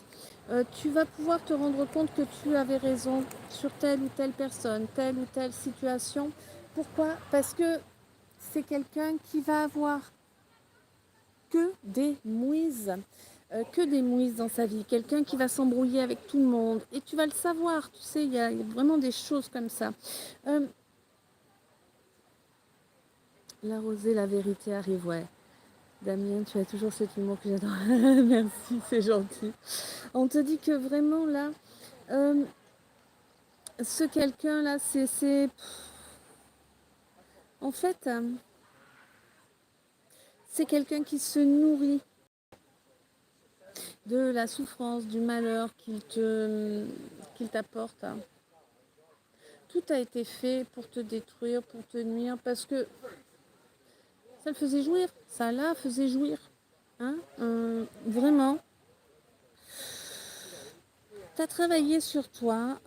tu vas pouvoir te rendre compte que tu avais raison sur telle ou telle personne, telle ou telle situation. Pourquoi? Parce que c'est quelqu'un qui va avoir que des mouises dans sa vie, quelqu'un qui va s'embrouiller avec tout le monde, et tu vas le savoir, tu sais, il y a vraiment des choses comme ça. Euh, la rosée, la vérité arrive, ouais. Damien, tu as toujours cet humour que j'adore. Merci, c'est gentil. On te dit que vraiment là, euh, ce quelqu'un-là, en fait, c'est quelqu'un qui se nourrit de la souffrance, du malheur qu'il t'apporte. Tout a été fait pour te détruire, pour te nuire, parce que ça le faisait jouir, ça la faisait jouir. Hein, vraiment. Tu as travaillé sur toi,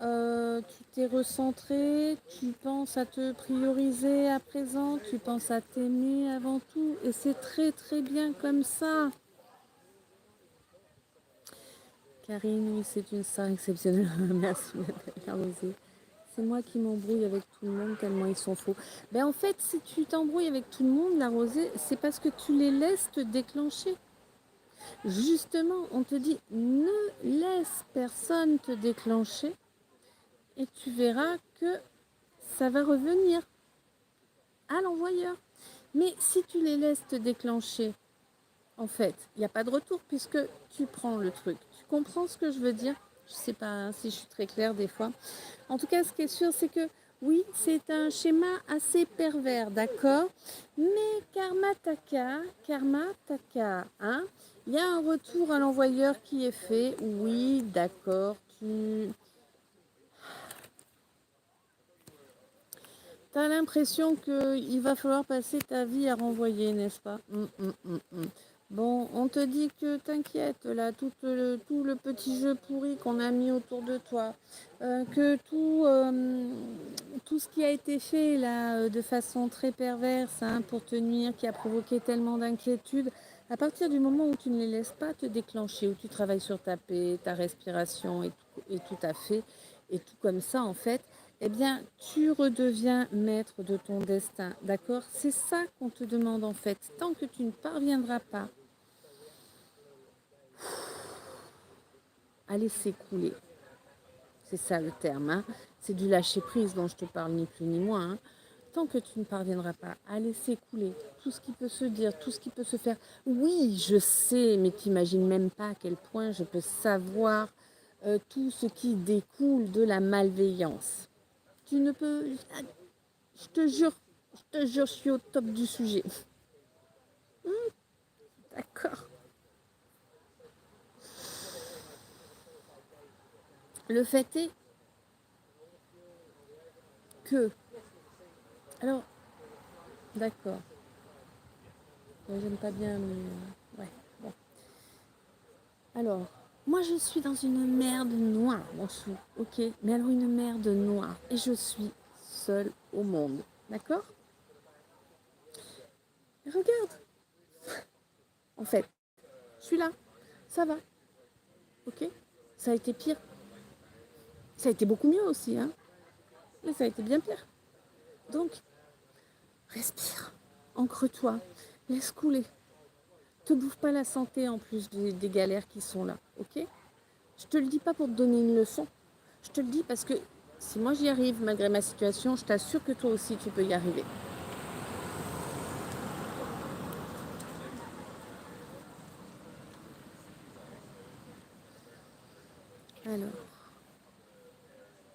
tu t'es recentré, tu penses à te prioriser à présent, tu penses à t'aimer avant tout, et c'est très très bien comme ça. Karine, oui, c'est une star exceptionnelle. Merci, Nathalie Rosé. C'est moi qui m'embrouille avec tout le monde tellement ils sont faux. Ben en fait, si tu t'embrouilles avec tout le monde, la Rosée, c'est parce que tu les laisses te déclencher. Justement, on te dit ne laisse personne te déclencher et tu verras que ça va revenir à l'envoyeur. Mais si tu les laisses te déclencher, en fait, il n'y a pas de retour puisque tu prends le truc. Tu comprends ce que je veux dire? Je ne sais pas si je suis très claire des fois. En tout cas, ce qui est sûr, c'est que oui, c'est un schéma assez pervers, d'accord? Mais karma taka, hein? Il y a un retour à l'envoyeur qui est fait. Oui, d'accord. Tu as l'impression qu'il va falloir passer ta vie à renvoyer, n'est-ce pas? Bon, on te dit que t'inquiète, là, tout le petit jeu pourri qu'on a mis autour de toi, que tout ce qui a été fait là de façon très perverse hein, pour te nuire, qui a provoqué tellement d'inquiétude, à partir du moment où tu ne les laisses pas te déclencher, où tu travailles sur ta paix, ta respiration et tout à fait, et tout comme ça en fait, eh bien, tu redeviens maître de ton destin, d'accord? C'est ça qu'on te demande en fait. Tant que tu ne parviendras pas à laisser couler, c'est ça le terme, hein? C'est du lâcher-prise dont je te parle, ni plus ni moins. Hein? Tant que tu ne parviendras pas à laisser couler tout ce qui peut se dire, tout ce qui peut se faire, oui, je sais, mais tu n'imagines même pas à quel point je peux savoir tout ce qui découle de la malveillance. Tu ne peux... Je te jure, je suis au top du sujet. D'accord. Le fait est que... Alors, d'accord. J'aime pas bien, mais... ouais, bon. Alors, moi je suis dans une merde noire, mon chou, ok? Mais alors une merde noire. Et je suis seule au monde, d'accord? Et regarde, en fait, je suis là, ça va, ok? Ça a été pire. Ça a été beaucoup mieux aussi, hein? Mais ça a été bien pire. Donc, respire, ancre-toi, laisse couler. Te bouffe pas la santé en plus des galères qui sont là, ok? Je te le dis pas pour te donner une leçon. Je te le dis parce que si moi j'y arrive malgré ma situation, je t'assure que toi aussi tu peux y arriver. Alors,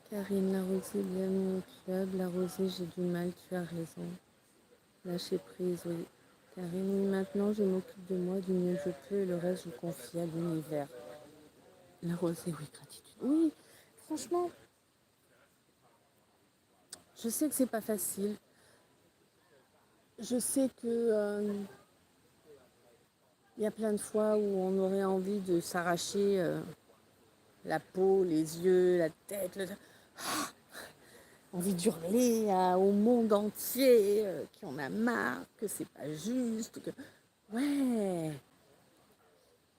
Karine Larosée, bienvenue au club. Larosée, j'ai du mal, tu as raison. Lâcher prise, oui. Karine, oui, maintenant je m'occupe de moi du mieux que je peux et le reste je confie à l'univers. La rosée, oui, gratitude. Oui, franchement, je sais que c'est pas facile. Je sais que y a plein de fois où on aurait envie de s'arracher la peau, les yeux, la tête, envie d'hurler au monde entier qui en a marre, que c'est pas juste, que ouais.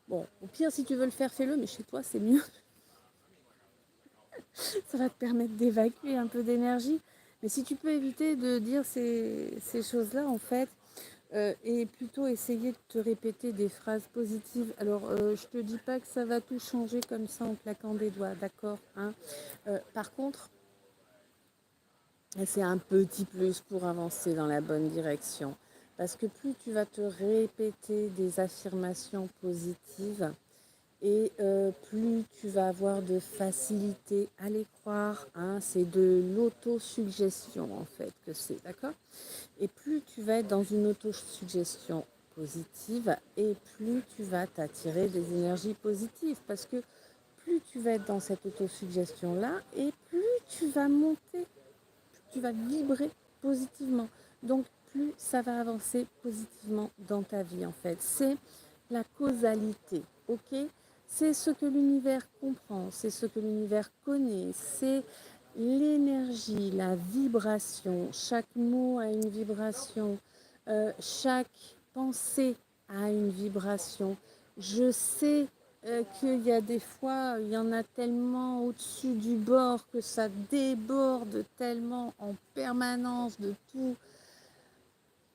Bon, au pire si tu veux le faire, fais-le, mais chez toi c'est mieux. Ça va te permettre d'évacuer un peu d'énergie. Mais si tu peux éviter de dire ces choses-là, en fait, et plutôt essayer de te répéter des phrases positives. Alors, je te dis pas que ça va tout changer comme ça en claquant des doigts, d'accord, hein. Par contre, c'est un petit plus pour avancer dans la bonne direction. Parce que plus tu vas te répéter des affirmations positives, et plus tu vas avoir de facilité à les croire, hein, c'est de l'autosuggestion en fait que c'est, d'accord. Et plus tu vas être dans une autosuggestion positive et plus tu vas t'attirer des énergies positives parce que plus tu vas être dans cette autosuggestion là et plus tu vas monter, tu vas vibrer positivement. Donc plus ça va avancer positivement dans ta vie en fait. C'est la causalité, ok. C'est ce que l'univers comprend, c'est ce que l'univers connaît, c'est l'énergie, la vibration. Chaque mot a une vibration, chaque pensée a une vibration. Je sais qu'il y a des fois, il y en a tellement au-dessus du bord que ça déborde tellement en permanence de tout,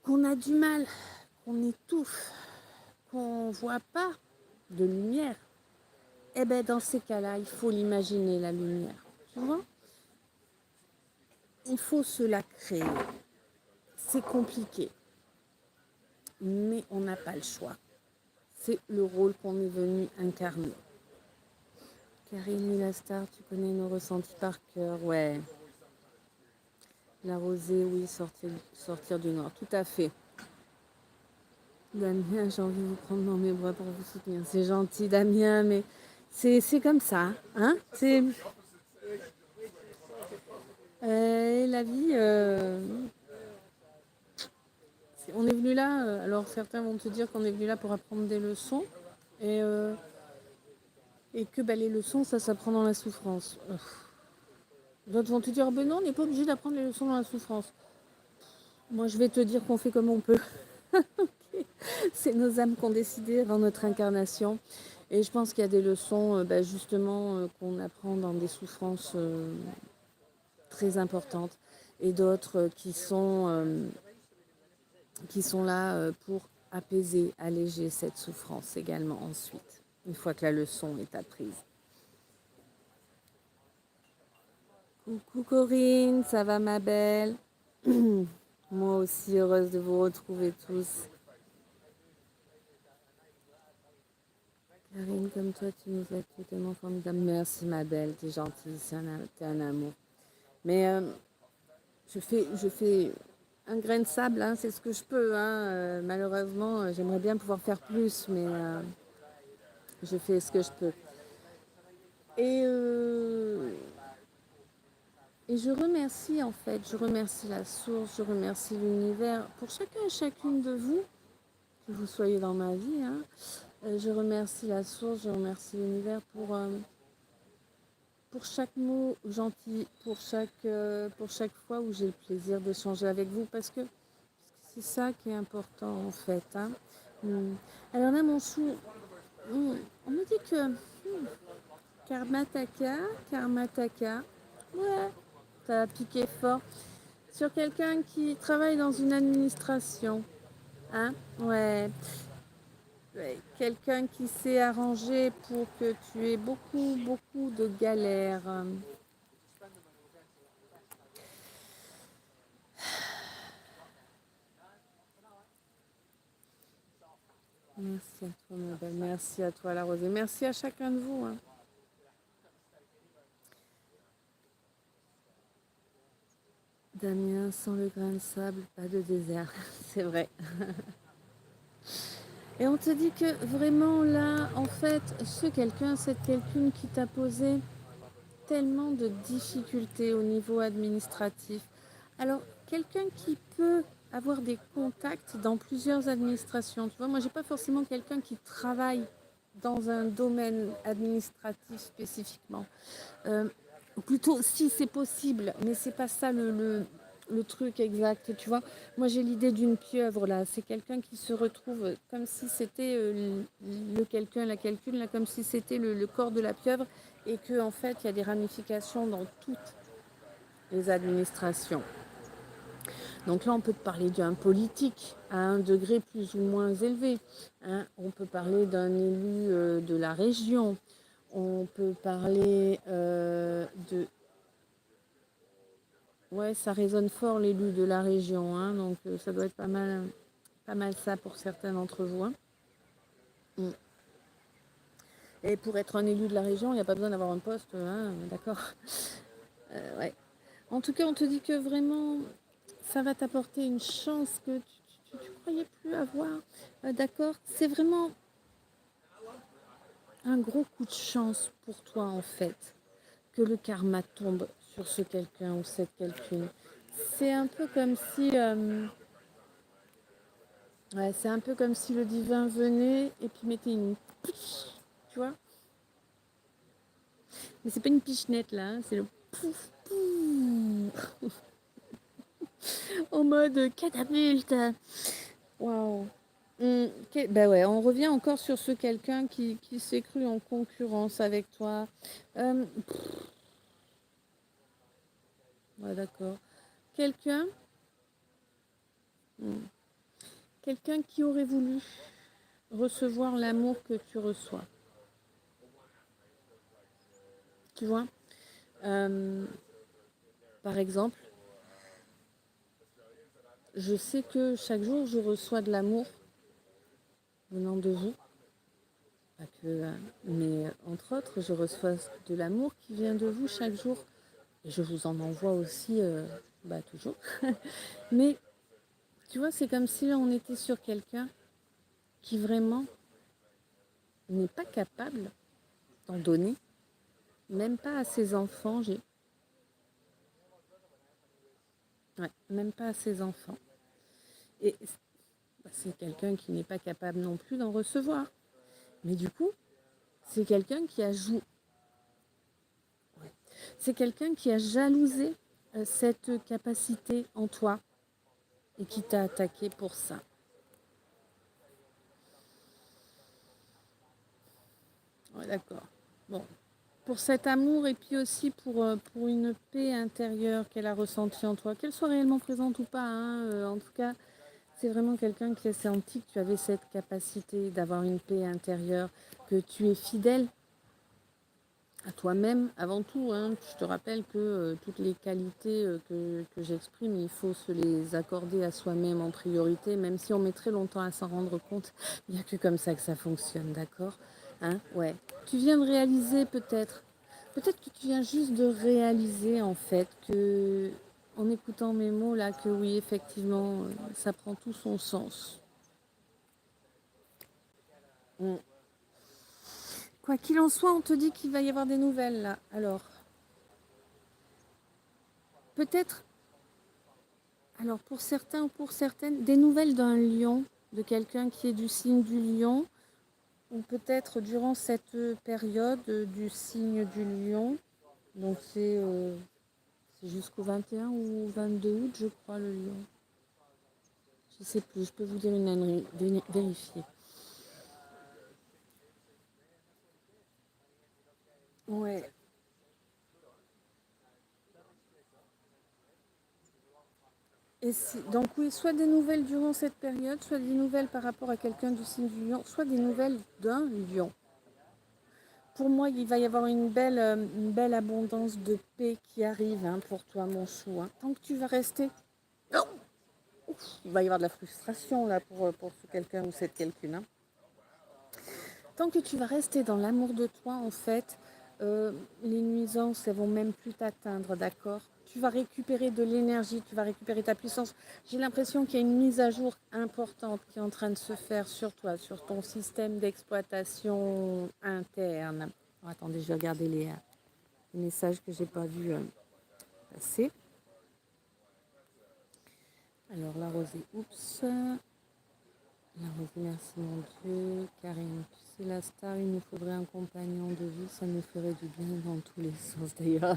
qu'on a du mal, qu'on étouffe, qu'on ne voit pas de lumière. Eh bien, dans ces cas-là, il faut l'imaginer, la lumière. Tu vois? Il faut se la créer. C'est compliqué, mais on n'a pas le choix. C'est le rôle qu'on est venu incarner. Karine Lastar, tu connais nos ressentis par cœur, ouais. La rosée, oui, sortir du noir, tout à fait. Damien, j'ai envie de vous prendre dans mes bras pour vous soutenir. C'est gentil, Damien, mais c'est comme ça, hein. C'est la vie. On est venu là. Alors certains vont te dire qu'on est venu là pour apprendre des leçons, et, euh, et que bah, les leçons, ça s'apprend dans la souffrance. D'autres vont te dire, ben non, on n'est pas obligé d'apprendre les leçons dans la souffrance. Moi, je vais te dire qu'on fait comme on peut. C'est nos âmes qui ont décidé avant notre incarnation. Et je pense qu'il y a des leçons, justement, qu'on apprend dans des souffrances très importantes. Et d'autres qui sont là pour apaiser, alléger cette souffrance également ensuite, une fois que la leçon est apprise. Coucou Corinne, ça va ma belle? Moi aussi heureuse de vous retrouver tous. Karine, comme toi, tu nous as été tellement formidable. Merci ma belle, t'es gentille, t'es un amour. Mais je fais un grain de sable, hein, c'est ce que je peux. Hein. Malheureusement, j'aimerais bien pouvoir faire plus, mais je fais ce que je peux. Et, euh, et je remercie en fait, je remercie la source, je remercie l'univers pour chacun et chacune de vous, que vous soyez dans ma vie. Hein. Je remercie la source, je remercie l'univers pour chaque mot gentil, pour chaque fois où j'ai le plaisir d'échanger avec vous, parce que c'est ça qui est important en fait. Hein. Alors là, mon chou, on me dit que Karmataka, ouais, ça a piqué fort. Sur quelqu'un qui travaille dans une administration, hein, ouais. Ouais, quelqu'un qui s'est arrangé pour que tu aies beaucoup, beaucoup de galères. Merci à toi, ma belle. Merci à toi, la rosée. Merci à chacun de vous. Hein. Damien, sans le grain de sable, pas de désert. C'est vrai. Et on te dit que vraiment là, en fait, cette quelqu'un qui t'a posé tellement de difficultés au niveau administratif. Alors, quelqu'un qui peut avoir des contacts dans plusieurs administrations. Tu vois, moi, j'ai pas forcément quelqu'un qui travaille dans un domaine administratif spécifiquement. Ou plutôt, si c'est possible, mais c'est pas ça le truc exact, tu vois. Moi, j'ai l'idée d'une pieuvre, là. C'est quelqu'un qui se retrouve comme si c'était le quelqu'un, la quelqu'une, là, comme si c'était le corps de la pieuvre et que en fait, il y a des ramifications dans toutes les administrations. Donc là, on peut te parler d'un politique à un degré plus ou moins élevé, hein. On peut parler d'un élu de la région. On peut parler de... Ouais, ça résonne fort l'élu de la région, hein, donc ça doit être pas mal ça pour certains d'entre vous, hein. Mm. Et pour être un élu de la région, il n'y a pas besoin d'avoir un poste, hein, d'accord. Ouais. En tout cas, on te dit que vraiment, ça va t'apporter une chance que tu croyais plus avoir, d'accord. C'est vraiment un gros coup de chance pour toi, en fait, que le karma tombe sur ce quelqu'un ou cette quelqu'une. C'est un peu comme si... ouais, c'est un peu comme si le divin venait et puis mettait une piche, tu vois. Mais c'est pas une pichenette là, hein, c'est le pouf pouf en mode catapulte. Waouh. Bah ouais, on revient encore sur ce quelqu'un qui s'est cru en concurrence avec toi. Euh, ouais, d'accord. Quelqu'un, hmm, quelqu'un qui aurait voulu recevoir l'amour que tu reçois. Tu vois. Euh, Par exemple, je sais que chaque jour, je reçois de l'amour venant de vous. Pas que, mais entre autres, je reçois de l'amour qui vient de vous chaque jour. Et je vous en envoie aussi, toujours. Mais tu vois, c'est comme si là, on était sur quelqu'un qui vraiment n'est pas capable d'en donner, même pas à ses enfants. Ouais, même pas à ses enfants. Et c'est quelqu'un qui n'est pas capable non plus d'en recevoir. Mais du coup, c'est quelqu'un qui a joué. C'est quelqu'un qui a jalousé cette capacité en toi et qui t'a attaqué pour ça. Ouais, d'accord. Bon. Pour cet amour et puis aussi pour une paix intérieure qu'elle a ressentie en toi, qu'elle soit réellement présente ou pas, hein, en tout cas, c'est vraiment quelqu'un qui a senti que tu avais cette capacité d'avoir une paix intérieure, que tu es fidèle à toi-même avant tout, hein. Je te rappelle que toutes les qualités que j'exprime, il faut se les accorder à soi-même en priorité, même si on met très longtemps à s'en rendre compte. Il n'y a que comme ça que ça fonctionne, d'accord, hein, ouais. Tu viens de réaliser peut-être que tu viens juste de réaliser en fait que, en écoutant mes mots là, que oui, effectivement, ça prend tout son sens. Mm. Quoi qu'il en soit, on te dit qu'il va y avoir des nouvelles là. Alors, peut-être. Alors pour certains ou pour certaines, des nouvelles d'un lion, de quelqu'un qui est du signe du lion, ou peut-être durant cette période du signe du lion. Donc c'est jusqu'au 21 ou 22 août, je crois, le lion. Je sais plus, je peux vous dire une ânerie, vérifier. Ouais. Donc oui, soit des nouvelles durant cette période, soit des nouvelles par rapport à quelqu'un du signe du lion, soit des nouvelles d'un lion. Pour moi, il va y avoir une belle abondance de paix qui arrive, hein, pour toi, mon chou, hein. Tant que tu vas rester... Il va y avoir de la frustration là pour ce quelqu'un ou cette quelqu'une, hein. Tant que tu vas rester dans l'amour de toi, en fait, les nuisances, elles vont même plus t'atteindre, d'accord. tu vas récupérer de l'énergie, tu vas récupérer ta puissance. J'ai l'impression qu'il y a une mise à jour importante qui est en train de se faire sur toi, sur ton système d'exploitation interne. Oh, attendez, je vais regarder les messages que j'ai pas vus passer. Alors la rosée, oups. La rosée, merci mon Dieu. Karine, tu sais la star, il nous faudrait un compagnon de vie, ça nous ferait du bien dans tous les sens d'ailleurs.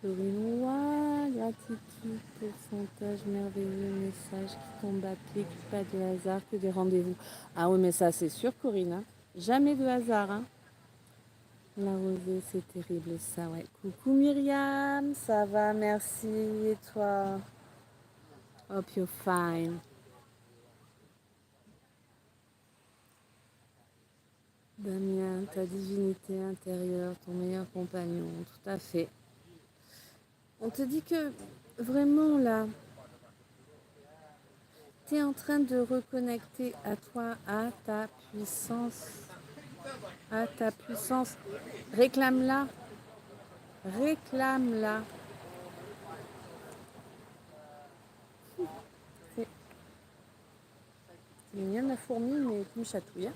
Corinne, ouah, gratitude, pourcentage, merveilleux message qui tombe à pied, pas de hasard, que des rendez-vous. Ah oui, mais ça c'est sûr Corinne, hein. Jamais de hasard. Hein. La rosée, c'est terrible ça, ouais. Coucou Myriam, ça va, merci. Et toi? Hope you're fine. Damien, ta divinité intérieure, ton meilleur compagnon, tout à fait. On te dit que vraiment là, tu es en train de reconnecter à toi, à ta puissance. À ta puissance. Réclame-la. Réclame-la. C'est mignon la fourmi, mais qui me chatouille.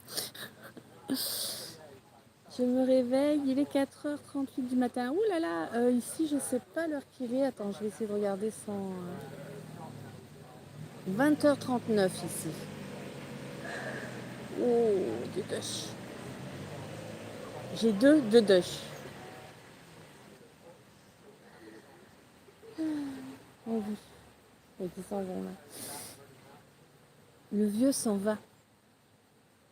Je me réveille, il est 4h38 du matin. Ouh là là, ici je sais pas l'heure qu'il est. Attends, je vais essayer de regarder sans... 20h39 ici. Oh, des dush. J'ai deux dush. Oh oui, et qui s'en vont là. Le vieux s'en va.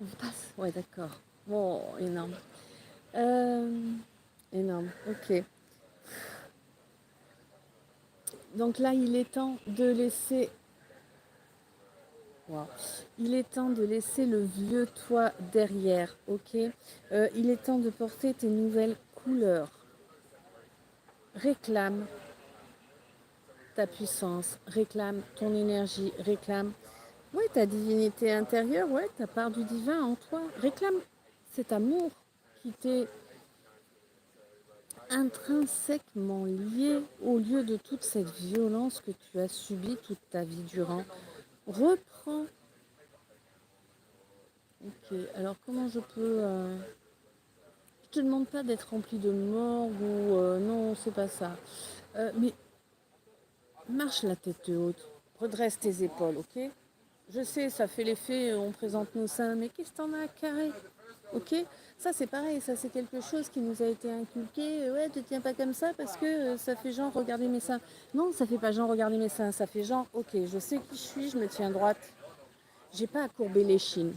On passe. Ouais, d'accord. Bon, énorme. Énorme, ok. Donc là, il est temps de laisser... Wow. Il est temps de laisser le vieux toi derrière, ok. Il est temps de porter tes nouvelles couleurs. Réclame ta puissance, réclame ton énergie, réclame ta divinité intérieure, ta part du divin en toi. Réclame cet amour qui t'est intrinsèquement lié au lieu de toute cette violence que tu as subie toute ta vie durant. Reprends. Ok, alors comment je peux... Je te demande pas d'être rempli de morgue ou... non, c'est pas ça. Mais marche la tête haute. Redresse tes épaules, ok. Je sais, ça fait l'effet, on présente nos seins, mais qu'est-ce que t'en as à carré? Ok. Ça c'est pareil, ça c'est quelque chose qui nous a été inculqué. Ouais, te tiens pas comme ça parce que ça fait genre regarder mes seins. Non, ça fait pas genre regarder mes seins, ça fait genre ok, je sais qui je suis, je me tiens droite. J'ai pas à courber les chines.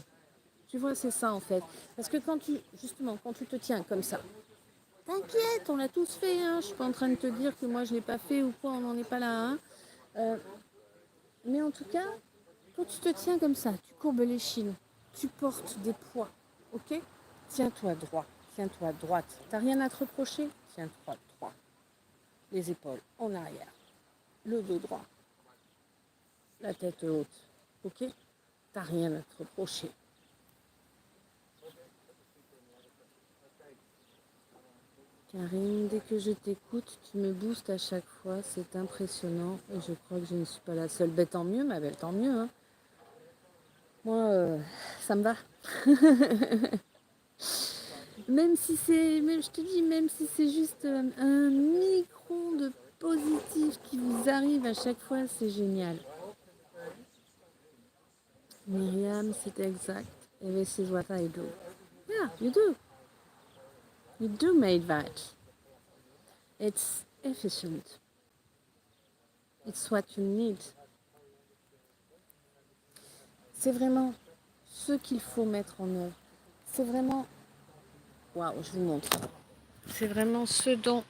Tu vois, c'est ça en fait. Parce que quand tu te tiens comme ça, t'inquiète, on l'a tous fait. Hein. Je suis pas en train de te dire que moi je l'ai pas fait ou quoi, on n'en est pas là. Hein. Mais en tout cas, quand tu te tiens comme ça, tu courbes les chines, tu portes des poids, ok? Tiens-toi droit, tiens-toi droite. T'as rien à te reprocher? Tiens-toi droit. Les épaules en arrière, le dos droit, la tête haute, ok? T'as rien à te reprocher. Karine, dès que je t'écoute, tu me boostes à chaque fois, c'est impressionnant et je crois que je ne suis pas la seule. Tant mieux, ma belle, tant mieux. Hein. Moi, ça me va. Même si c'est, même je te dis, même si c'est juste un micron de positif qui vous arrive à chaque fois, c'est génial. Myriam, c'est exact. And this is what I do. Yeah, you do. You do make that. It's efficient. It's what you need. C'est vraiment ce qu'il faut mettre en œuvre. C'est vraiment... Waouh, je vous montre. C'est vraiment ce dont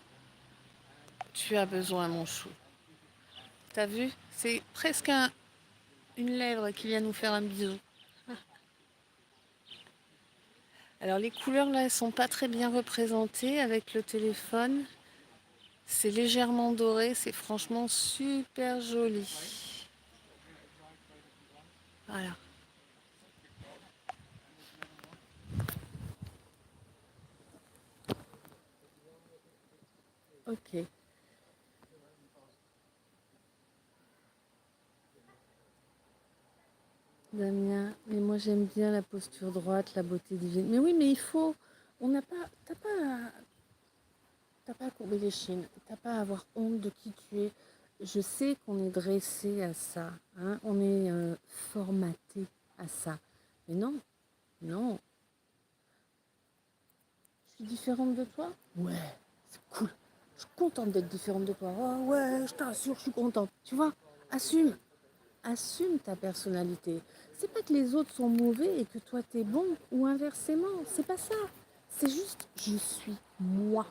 tu as besoin, mon chou. T'as vu? C'est presque une lèvre qui vient nous faire un bisou. Alors les couleurs là, elles sont pas très bien représentées avec le téléphone. C'est légèrement doré, c'est franchement super joli. Voilà. Ok. Damien, mais moi j'aime bien la posture droite, la beauté divine. Mais oui, mais il faut. On n'a pas. T'as pas à courber les chines. T'as pas à avoir honte de qui tu es. Je sais qu'on est dressé à ça. Hein, on est formaté à ça. Mais non, non. Je suis différente de toi? Ouais, c'est cool. Je suis contente d'être différente de toi. Oh ouais, je t'assure, je suis contente. Tu vois, assume. Assume ta personnalité. C'est pas que les autres sont mauvais et que toi t'es bon ou inversement. C'est pas ça. C'est juste, je suis moi.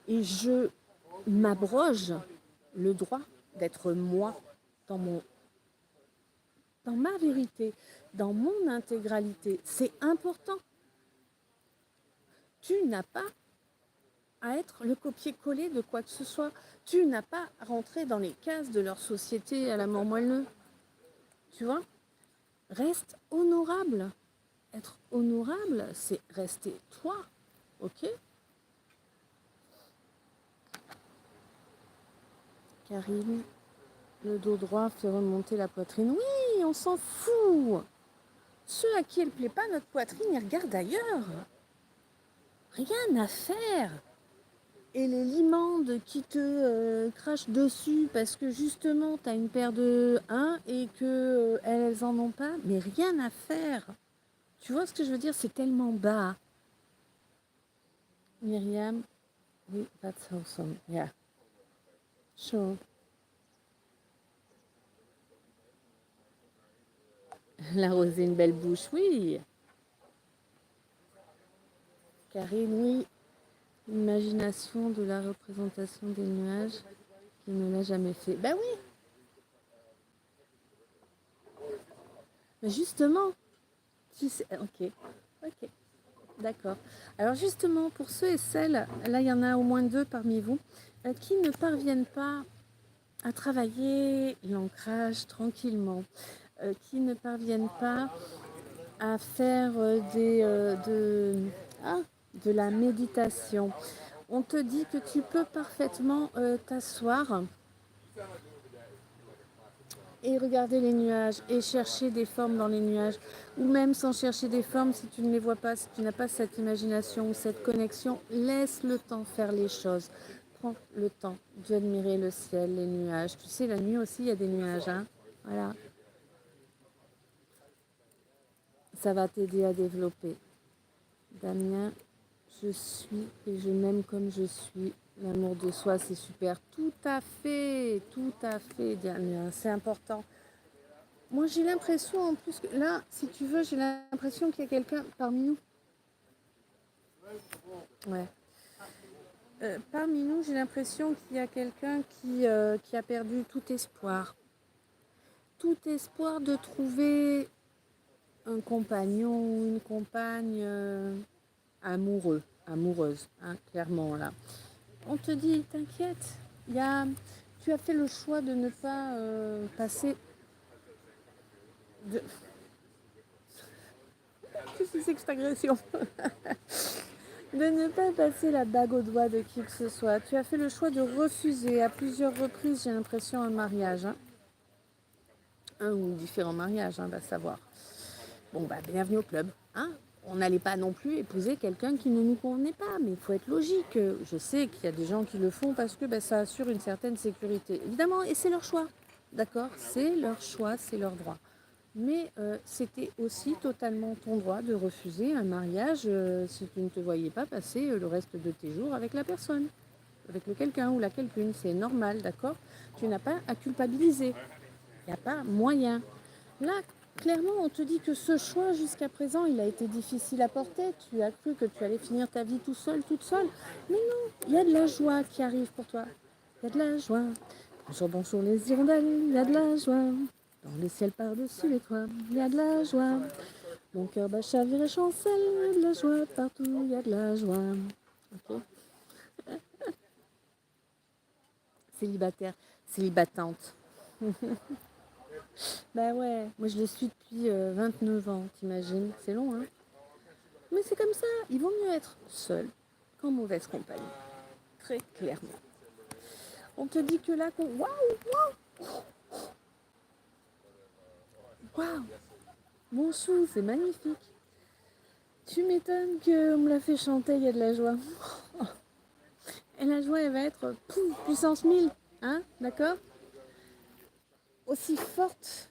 Et je m'abroge le droit d'être moi dans, dans ma vérité, dans mon intégralité. C'est important. Tu n'as pas à être le copier-coller de quoi que ce soit. Tu n'as pas à rentrer dans les cases de leur société à la mort moelleux. Tu vois? Reste honorable. Être honorable, c'est rester toi. Ok? Karine, le dos droit fait remonter la poitrine. Oui, on s'en fout. Ceux à qui elle ne plaît pas, notre poitrine, ils regardent ailleurs. Rien à faire. Et les limandes qui te crachent dessus parce que justement tu as une paire de 1 et que elles en ont pas, mais rien à faire. Tu vois ce que je veux dire? C'est tellement bas. Myriam, oui, that's awesome. Yeah, sure. La rosée, une belle bouche, oui. Karine, oui. Imagination de la représentation des nuages qui ne l'a jamais fait. Ben oui, mais justement, tu sais, ok, ok, d'accord. Alors justement, pour ceux et celles, là il y en a au moins 2 parmi vous, qui ne parviennent pas à travailler l'ancrage tranquillement, qui ne parviennent pas à faire de la méditation. On te dit que tu peux parfaitement t'asseoir et regarder les nuages et chercher des formes dans les nuages, ou même sans chercher des formes, si tu ne les vois pas, si tu n'as pas cette imagination ou cette connexion, laisse le temps faire les choses. Prends le temps d'admirer le ciel, les nuages. Tu sais, la nuit aussi, il y a des nuages. Hein, voilà, ça va t'aider à développer. Damien, je suis et je m'aime comme je suis. L'amour de soi, c'est super. Tout à fait, Damien, c'est important. Moi, j'ai l'impression, en plus, que là, si tu veux, j'ai l'impression qu'il y a quelqu'un parmi nous. Ouais. Parmi nous, j'ai l'impression qu'il y a quelqu'un qui a perdu tout espoir. Tout espoir de trouver un compagnon ou une compagne amoureuse, hein, clairement, là. On te dit, t'inquiète, il y a, tu as fait le choix de ne pas passer... De... Qu'est-ce que c'est que cette agression? De ne pas passer la bague au doigt de qui que ce soit. Tu as fait le choix de refuser à plusieurs reprises, j'ai l'impression, un mariage. Hein. Un ou différents mariages, hein, va savoir. Bon, bah, bienvenue au club. Hein. On n'allait pas non plus épouser quelqu'un qui ne nous convenait pas, mais il faut être logique. Je sais qu'il y a des gens qui le font parce que bah, ça assure une certaine sécurité. Évidemment, et c'est leur choix. D'accord? C'est leur choix, c'est leur droit. Mais c'était aussi totalement ton droit de refuser un mariage si tu ne te voyais pas passer le reste de tes jours avec la personne, avec le quelqu'un ou la quelqu'une. C'est normal, d'accord? Tu n'as pas à culpabiliser. Il n'y a pas moyen. Là, clairement, on te dit que ce choix, jusqu'à présent, il a été difficile à porter. Tu as cru que tu allais finir ta vie tout seul, toute seule. Mais non, il y a de la joie qui arrive pour toi. Il y a de la joie. Bonjour, bonjour les hirondelles, il y a de la joie. Dans le ciel par-dessus les toits, il y a de la joie. Mon cœur bat chavire et chancelle, il y a de la joie partout, il y a de la joie. Ok. Célibataire, célibatante. Bah ouais, moi je le suis depuis 29 ans, t'imagines? C'est long, hein? Mais c'est comme ça, il vaut mieux être seul qu'en mauvaise compagnie. Très clairement. On te dit que là, waouh, waouh, waouh. Mon chou, c'est magnifique. Tu m'étonnes qu'on me l'a fait chanter, il y a de la joie. Et la joie, elle va être puissance 1000, hein, d'accord? Aussi forte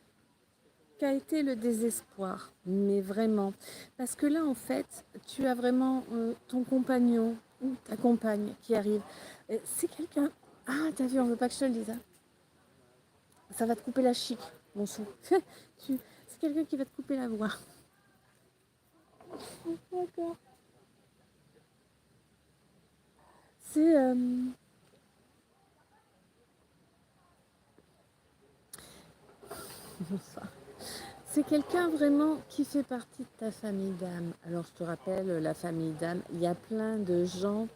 qu'a été le désespoir, mais vraiment. Parce que là, en fait, tu as vraiment ton compagnon ou ta compagne qui arrive. C'est quelqu'un... Ah, t'as vu, on veut pas que je te le dise. Hein. Ça va te couper la chic, mon chou. C'est quelqu'un qui va te couper la voix. D'accord. C'est... Bonsoir. C'est quelqu'un vraiment qui fait partie de ta famille d'âme. Alors je te rappelle, la famille d'âme, il y a plein de gens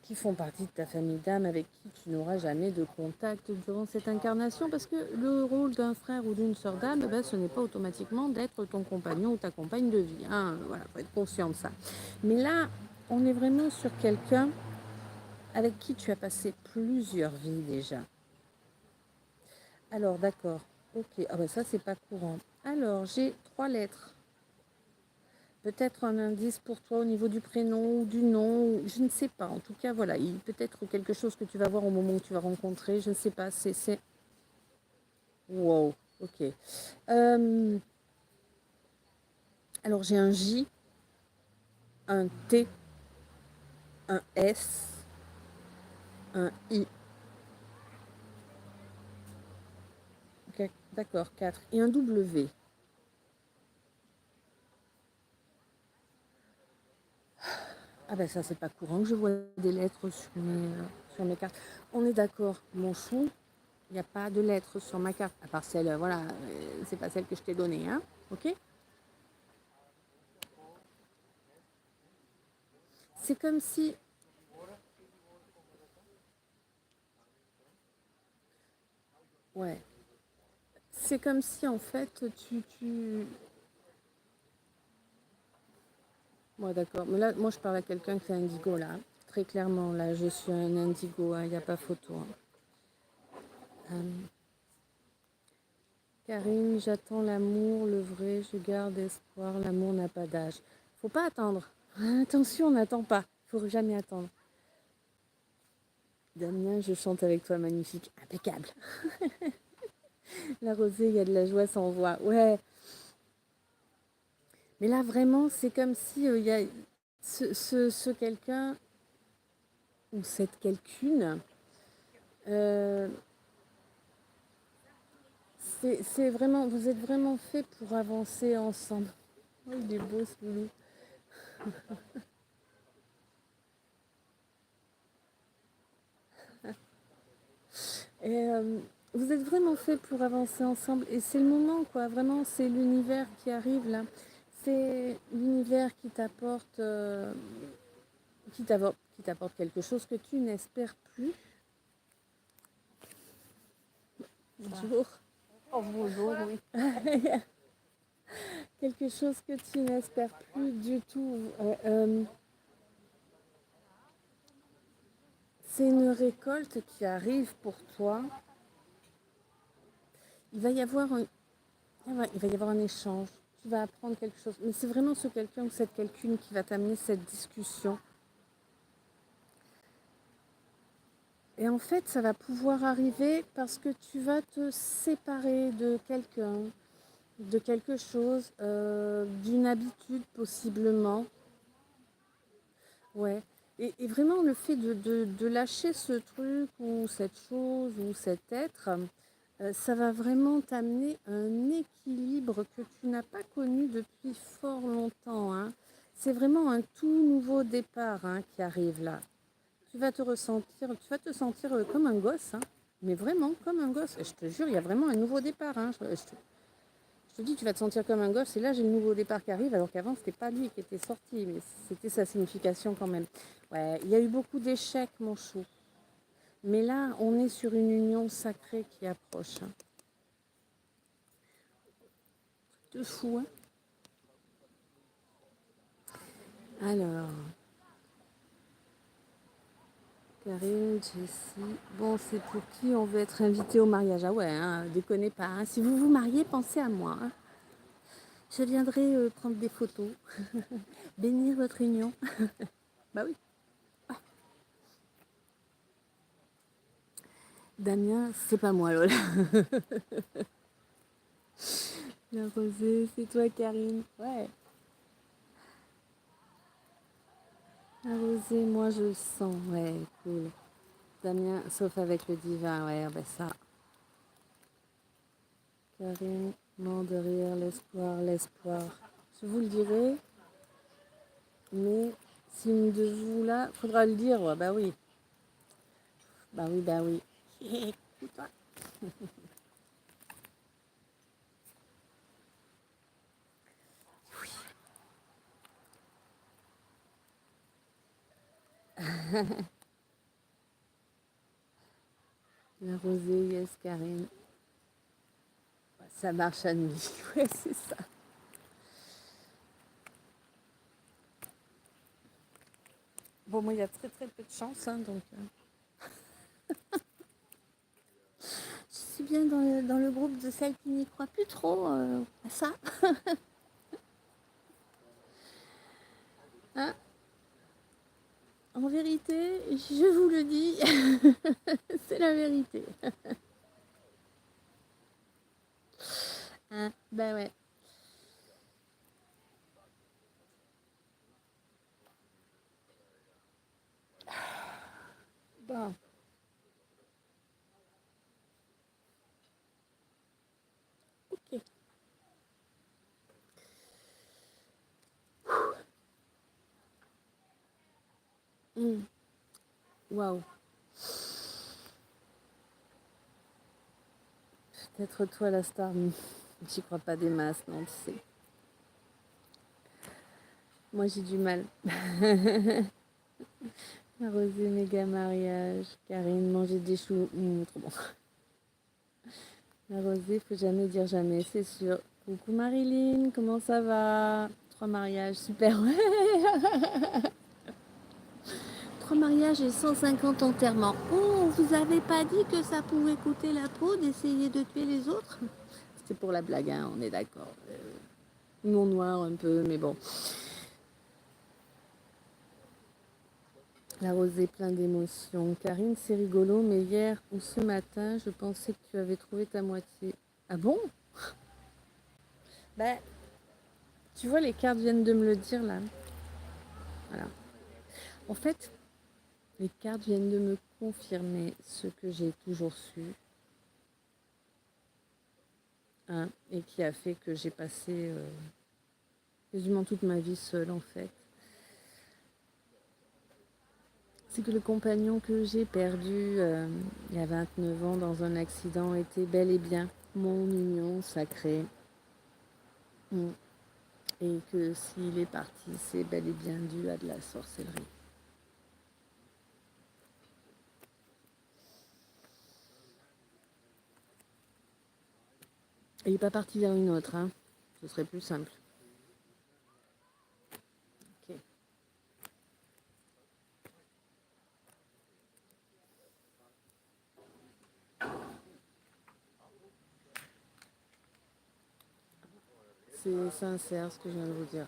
qui font partie de ta famille d'âme avec qui tu n'auras jamais de contact durant cette incarnation parce que le rôle d'un frère ou d'une sœur d'âme, ben, ce n'est pas automatiquement d'être ton compagnon ou ta compagne de vie. Hein. Voilà, faut être conscient de ça. Mais là, on est vraiment sur quelqu'un avec qui tu as passé plusieurs vies déjà. Alors d'accord, ok, ah ben ça c'est pas courant. Alors j'ai 3 lettres. Peut-être un indice pour toi au niveau du prénom ou du nom, je ne sais pas. En tout cas, voilà, il peut-être quelque chose que tu vas voir au moment où tu vas rencontrer, je ne sais pas. C'est... Wow, ok. Euh, alors j'ai un J, un T, un S, un I. Okay, d'accord, 4. Et un W. Ah ben ça c'est pas courant que je vois des lettres sur mes cartes. On est d'accord, mon chou, il n'y a pas de lettres sur ma carte, à part celle, voilà, c'est pas celle que je t'ai donnée, hein, ok? C'est comme si, ouais, c'est comme si en fait ouais d'accord, mais là moi je parle à quelqu'un qui est indigo là, très clairement là, je suis un indigo, il n'y a pas photo. Hein. Karine, j'attends l'amour, le vrai, je garde espoir, l'amour n'a pas d'âge. Faut pas attendre. Attention, on n'attend pas. Faut jamais attendre. Damien, je chante avec toi, magnifique, impeccable. La rosée, il y a de la joie sans voix. Ouais, mais là vraiment, c'est comme si il y a ce quelqu'un ou cette quelqu'une. euh, c'est vraiment, vous êtes vraiment fait pour avancer ensemble. Oh, il est beau ce loulou. Et vous êtes vraiment fait pour avancer ensemble. Et c'est le moment, quoi. Vraiment, c'est l'univers qui arrive là. C'est l'univers qui t'apporte quelque chose que tu n'espères plus. Bonjour. Oh, bonjour, oui. Quelque chose que tu n'espères plus du tout. C'est une récolte qui arrive pour toi. Il va y avoir un, il va y avoir un échange. Tu vas apprendre quelque chose. Mais c'est vraiment ce quelqu'un ou cette quelqu'une qui va t'amener cette discussion. Et en fait, ça va pouvoir arriver parce que tu vas te séparer de quelqu'un, de quelque chose, d'une habitude possiblement. Ouais. Et vraiment, le fait de lâcher ce truc ou cette chose ou cet être, ça va vraiment t'amener un équilibre que tu n'as pas connu depuis fort longtemps. Hein. C'est vraiment un tout nouveau départ hein, qui arrive là. Tu vas te sentir comme un gosse, hein, mais vraiment comme un gosse. Et je te jure, il y a vraiment un nouveau départ. Hein. Je te dis, tu vas te sentir comme un gosse. Et là, j'ai le nouveau départ qui arrive, alors qu'avant, c'était pas lui qui était sorti, mais c'était sa signification quand même. Ouais, il y a eu beaucoup d'échecs, mon chou. Mais là, on est sur une union sacrée qui approche. Hein. De fou, hein. Alors, Karine, Jessie. Bon, c'est pour qui on veut être invité au mariage. Ah ouais, hein, déconnez pas. Hein. Si vous vous mariez, pensez à moi. Hein. Je viendrai prendre des photos, bénir votre union. Bah oui. Damien, c'est pas moi, Lola. La rosée, c'est toi, Karine. Ouais. La rosée, moi, je le sens. Ouais, cool. Damien, sauf avec le divin, ouais, ben ça. Karine, mort de rire, l'espoir, l'espoir. Je vous le dirai, mais si une de vous là, faudra le dire, ouais, bah oui. Bah oui, bah oui. Écoute-toi. La rosée, yes, Karine. Ça marche à nuit, ouais, c'est ça. Bon, moi, il y a très très peu de chance, hein, donc... Je suis bien dans le groupe de celles qui n'y croient plus trop à ça. Hein, en vérité, je vous le dis, c'est la vérité. Hein, ben ouais. Bon, ok. Waouh. Peut-être toi la star, j'y crois pas des masses, non, tu sais. Moi j'ai du mal. La rosée, méga mariage. Karine, manger des choux. Trop bon. La rosée, faut jamais dire jamais, c'est sûr. Coucou Marilyn, comment ça va? 3 mariages, super. Ouais. 3 mariages et 150 enterrements. Oh, vous avez pas dit que ça pouvait coûter la peau d'essayer de tuer les autres? C'était pour la blague, hein, on est d'accord. Humour noir un peu, mais bon. La rosée plein d'émotions. Karine, c'est rigolo, mais hier ou ce matin, je pensais que tu avais trouvé ta moitié. Ah bon? Ben, tu vois, les cartes viennent de me le dire là. Voilà. En fait, les cartes viennent de me confirmer ce que j'ai toujours su. Hein, et qui a fait que j'ai passé quasiment toute ma vie seule en fait. C'est que le compagnon que j'ai perdu il y a 29 ans dans un accident était bel et bien mon union sacrée. Et que s'il est parti, c'est bel et bien dû à de la sorcellerie. Et il n'est pas parti vers une autre, hein. Ce serait plus simple. Ok. C'est sincère ce que je viens de vous dire.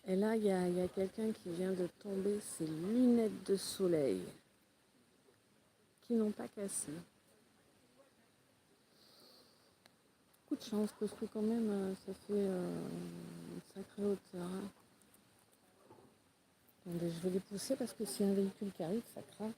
Et là, il y a quelqu'un qui vient de tomber ses lunettes de soleil qui n'ont pas cassé. Coup de chance parce que quand même, ça fait une sacrée hauteur. Hein. Attendez, je vais les pousser parce que si un véhicule qui arrive, ça craint.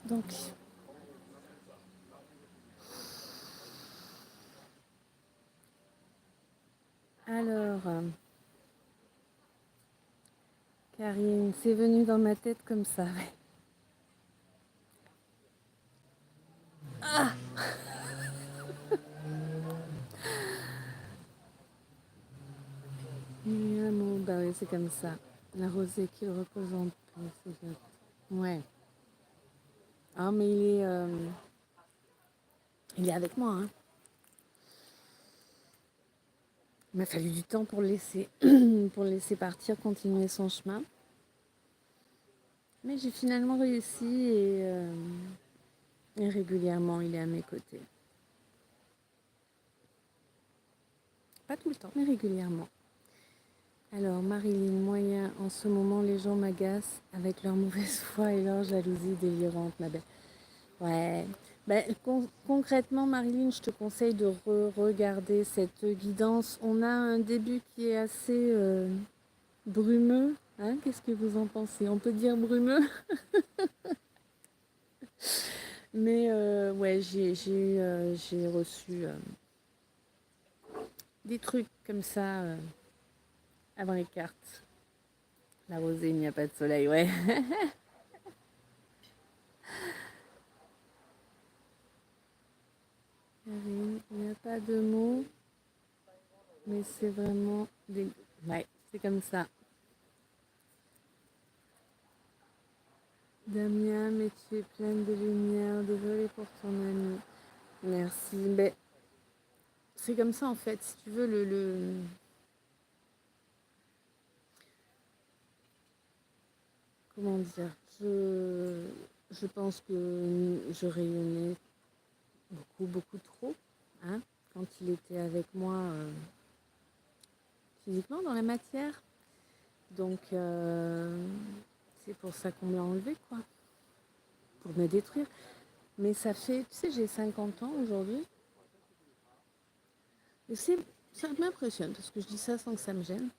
Donc, alors, Karine, c'est venu dans ma tête comme ça. Ouais. Ah, Myriam, bah oui, c'est comme ça. La rosée qui le représente plus, c'est bien. Ouais. Ah, mais il est avec moi. Hein. Il m'a fallu du temps pour pour le laisser partir, continuer son chemin. Mais j'ai finalement réussi et régulièrement, il est à mes côtés. Pas tout le temps, mais régulièrement. Alors, Marilyn, moyen, en ce moment, les gens m'agacent avec leur mauvaise foi et leur jalousie délirante, ma belle. Ouais. Ben, concrètement, Marilyn, je te conseille de regarder cette guidance. On a un début qui est assez brumeux. Hein, qu'est-ce que vous en pensez? On peut dire brumeux? Mais ouais, j'ai reçu des trucs comme ça avant les cartes. La rosée, il n'y a pas de soleil, ouais. Il n'y a pas de mots, mais c'est vraiment des... Ouais, c'est comme ça. Damien, mais tu es pleine de lumière. Désolée pour ton ami. Merci. Ben, c'est comme ça en fait. Si tu veux, comment dire, je pense que je rayonnais beaucoup trop, hein, quand il était avec moi physiquement dans la matière. Donc, c'est pour ça qu'on me l'a enlevé, quoi, pour me détruire. Mais ça fait, tu sais, j'ai 50 ans aujourd'hui. Et ça m'impressionne parce que je dis ça sans que ça me gêne.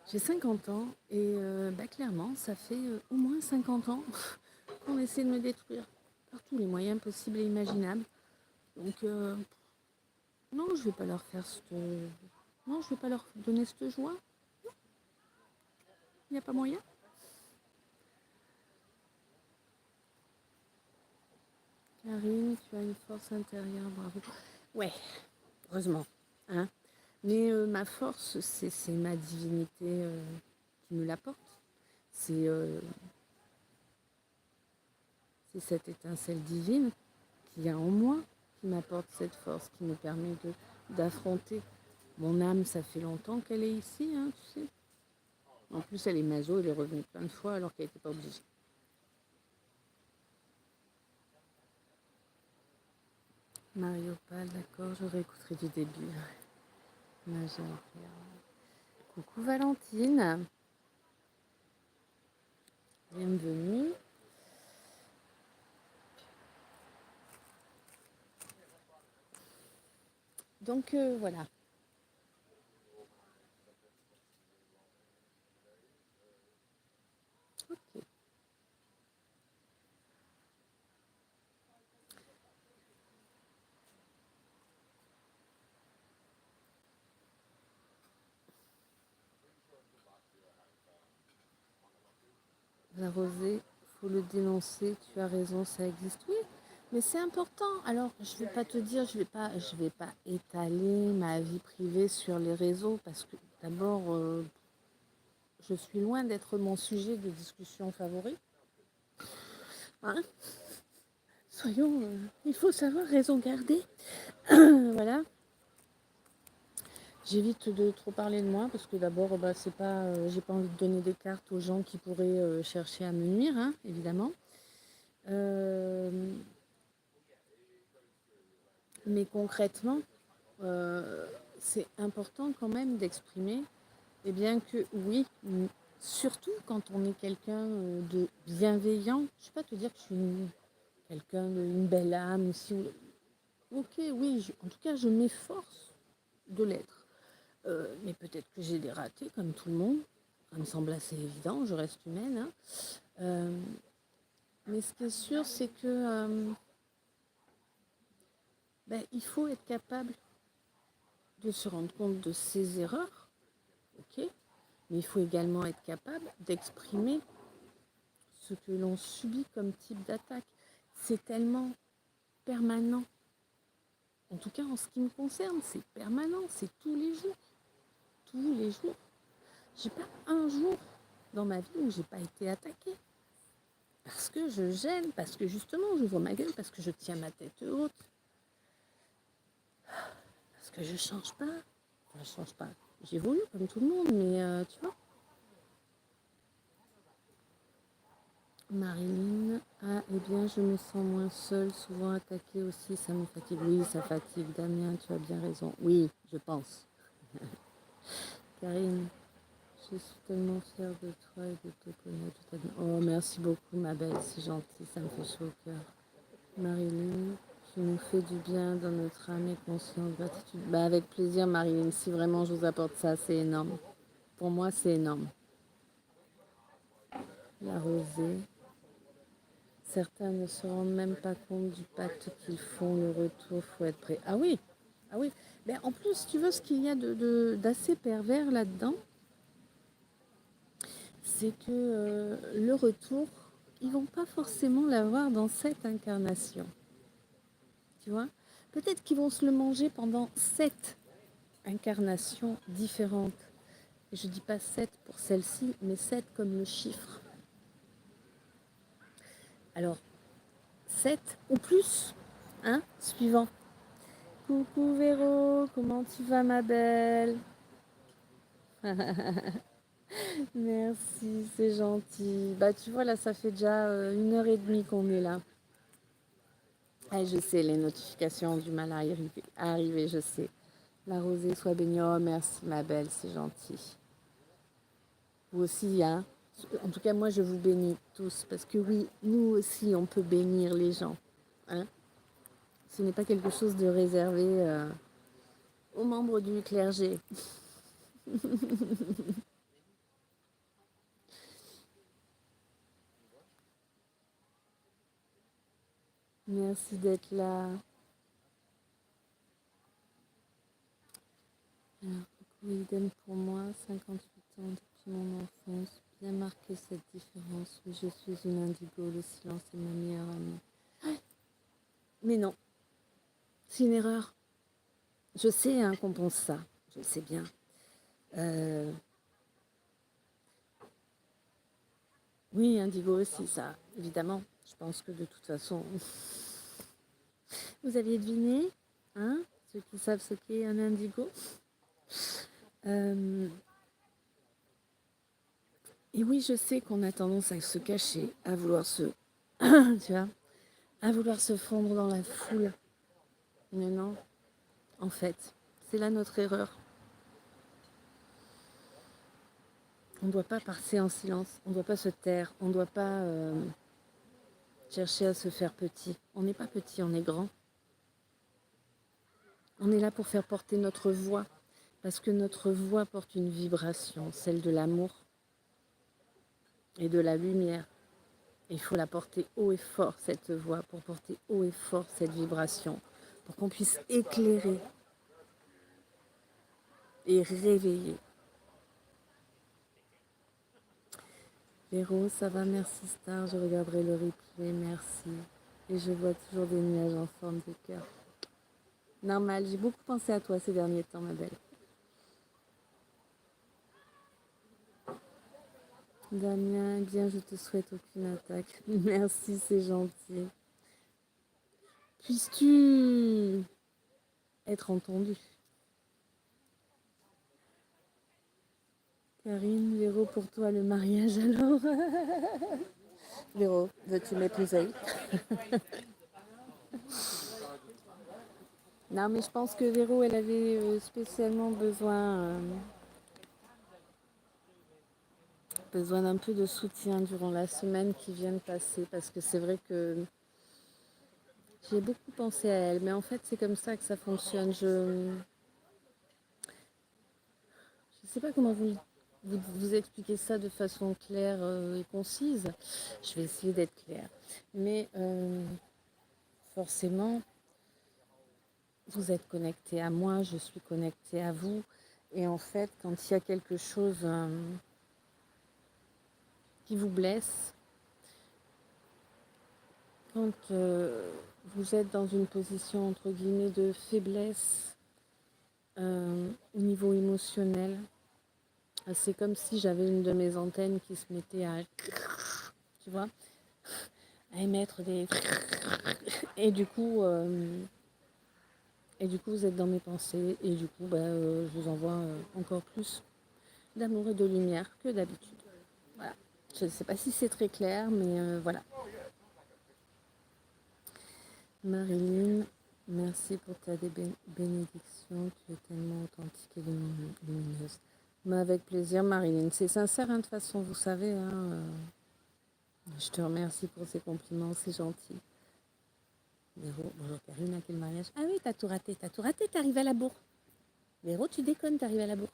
J'ai 50 ans et bah, clairement, ça fait au moins 50 ans qu'on essaie de me détruire par tous les moyens possibles et imaginables. Donc, non, je vais pas leur faire non, je vais pas leur donner cette joie. Il n'y a pas moyen. Karine, tu as une force intérieure, bravo. Ouais, heureusement. Hein. Mais ma force, c'est ma divinité qui me l'apporte. C'est cette étincelle divine qu'il y a en moi qui m'apporte cette force, qui me permet d'affronter. Mon âme, ça fait longtemps qu'elle est ici, hein, tu sais. En plus, elle est maso, elle est revenue plein de fois alors qu'elle n'était pas obligée. Mario Pal, d'accord, je réécouterai du début. Coucou Valentine, bienvenue. Donc voilà. Ok. La rosée, faut le dénoncer, tu as raison, ça existe. Oui, mais c'est important. Alors, je vais pas te dire, je vais pas étaler ma vie privée sur les réseaux parce que d'abord, je suis loin d'être mon sujet de discussion favori. Hein, soyons, il faut savoir raison garder. Voilà. J'évite de trop parler de moi parce que d'abord, bah, c'est pas, j'ai pas envie de donner des cartes aux gens qui pourraient chercher à me nuire, hein, évidemment. Mais concrètement, c'est important quand même d'exprimer, et bien que oui, surtout quand on est quelqu'un de bienveillant, je ne vais pas te dire que je suis quelqu'un d'une belle âme, si, ok, oui, en tout cas, je m'efforce de l'être. Mais peut-être que j'ai des ratés, comme tout le monde. Ça me semble assez évident, je reste humaine. Hein. Mais ce qui est sûr, c'est que ben, il faut être capable de se rendre compte de ses erreurs, ok, Mais il faut également être capable d'exprimer ce que l'on subit comme type d'attaque. C'est tellement permanent. En tout cas, en ce qui me concerne, c'est permanent, c'est tous les jours. Tous les jours. J'ai pas un jour dans ma vie où j'ai pas été attaquée. Parce que je gêne, parce que justement, j'ouvre ma gueule, parce que je tiens ma tête haute. Parce que je change pas. Enfin, je change pas. J'évolue comme tout le monde, mais tu vois. Marilyn, ah, eh bien, je me sens moins seule, souvent attaquée aussi, ça me fatigue. Oui, ça fatigue, Damien, tu as bien raison. Oui, je pense. Karine, je suis tellement fière de toi et de te connaître. Oh, merci beaucoup, ma belle, c'est gentil, ça me fait chaud au cœur. Marilyn, tu nous fais du bien dans notre âme et conscience, gratitude. Bah, avec plaisir, Marilyn, si vraiment je vous apporte ça, c'est énorme. Pour moi, c'est énorme. La rosée. Certains ne se rendent même pas compte du pacte qu'ils font, le retour, faut être prêt. Ah oui, ah oui. Mais en plus, tu veux, ce qu'il y a d'assez pervers là-dedans, c'est que le retour, ils vont pas forcément l'avoir dans cette incarnation. Tu vois? Peut-être qu'ils vont se le manger pendant 7 incarnations différentes. Et je dis pas 7 pour celle-ci, mais 7 comme le chiffre. Alors, 7 ou plus, hein, suivant. Coucou Véro, comment tu vas ma belle? Merci, c'est gentil. Bah tu vois là, ça fait déjà 1 heure et demie qu'on est là. Ah, je sais, les notifications ont du mal à arriver, je sais. La rosée soit bénie. Oh, merci ma belle, c'est gentil. Vous aussi, hein. En tout cas, moi, je vous bénis tous. Parce que oui, nous aussi, on peut bénir les gens. Hein. Ce n'est pas quelque chose de réservé aux membres du clergé. Merci d'être là. Alors, coucou, idem pour moi, 58 ans depuis mon enfance, bien marqué cette différence. Oui, je suis une indigo, le silence est ma meilleure amie. Mais non, c'est une erreur. Je sais hein, qu'on pense ça, je le sais bien. Oui, indigo aussi, ça, évidemment. Je pense que de toute façon, vous aviez deviné, hein, ceux qui savent ce qu'est un indigo. Et oui, je sais qu'on a tendance à se cacher, à vouloir se, tu vois, à vouloir se fondre dans la foule. Mais non, en fait, c'est là notre erreur. On ne doit pas passer en silence, on ne doit pas se taire, on ne doit pas chercher à se faire petit. On n'est pas petit, on est grand. On est là pour faire porter notre voix, parce que notre voix porte une vibration, celle de l'amour et de la lumière. Il faut la porter haut et fort, cette voix, pour porter haut et fort cette vibration, pour qu'on puisse éclairer et réveiller. Véro, ça va, merci Star, je regarderai le replay, merci. Et je vois toujours des nuages en forme de cœur. Normal, j'ai beaucoup pensé à toi ces derniers temps, ma belle. Damien, eh bien, je te souhaite aucune attaque. Merci, c'est gentil. Puisses-tu être entendu? Karine, Véro, pour toi, le mariage alors? Véro, veux-tu m'épouser? Non, mais je pense que Véro, elle avait spécialement besoin d'un peu de soutien durant la semaine qui vient de passer, parce que c'est vrai que j'ai beaucoup pensé à elle, mais en fait c'est comme ça que ça fonctionne. Je sais pas comment vous expliquer ça de façon claire et concise. Je vais essayer d'être claire, mais forcément vous êtes connecté à moi, je suis connectée à vous, Et en fait, quand il y a quelque chose qui vous blesse, quand vous êtes dans une position entre guillemets de faiblesse au niveau émotionnel, c'est comme si j'avais une de mes antennes qui se mettait à, tu vois, à émettre des... Et du coup, vous êtes dans mes pensées et du coup, je vous envoie encore plus d'amour et de lumière que d'habitude. Voilà. Je ne sais pas si c'est très clair, mais voilà. Marilyn, merci pour ta bénédiction. Tu es tellement authentique et lumineuse. Mais avec plaisir, Marilyn. C'est sincère, hein, de toute façon, vous savez. Je te remercie pour ces compliments, c'est gentil. Véro, bonjour Karine, à quel mariage? Ah oui, t'as tout raté, t'arrives à la bourre. Véro, tu déconnes, t'arrives à la bourre.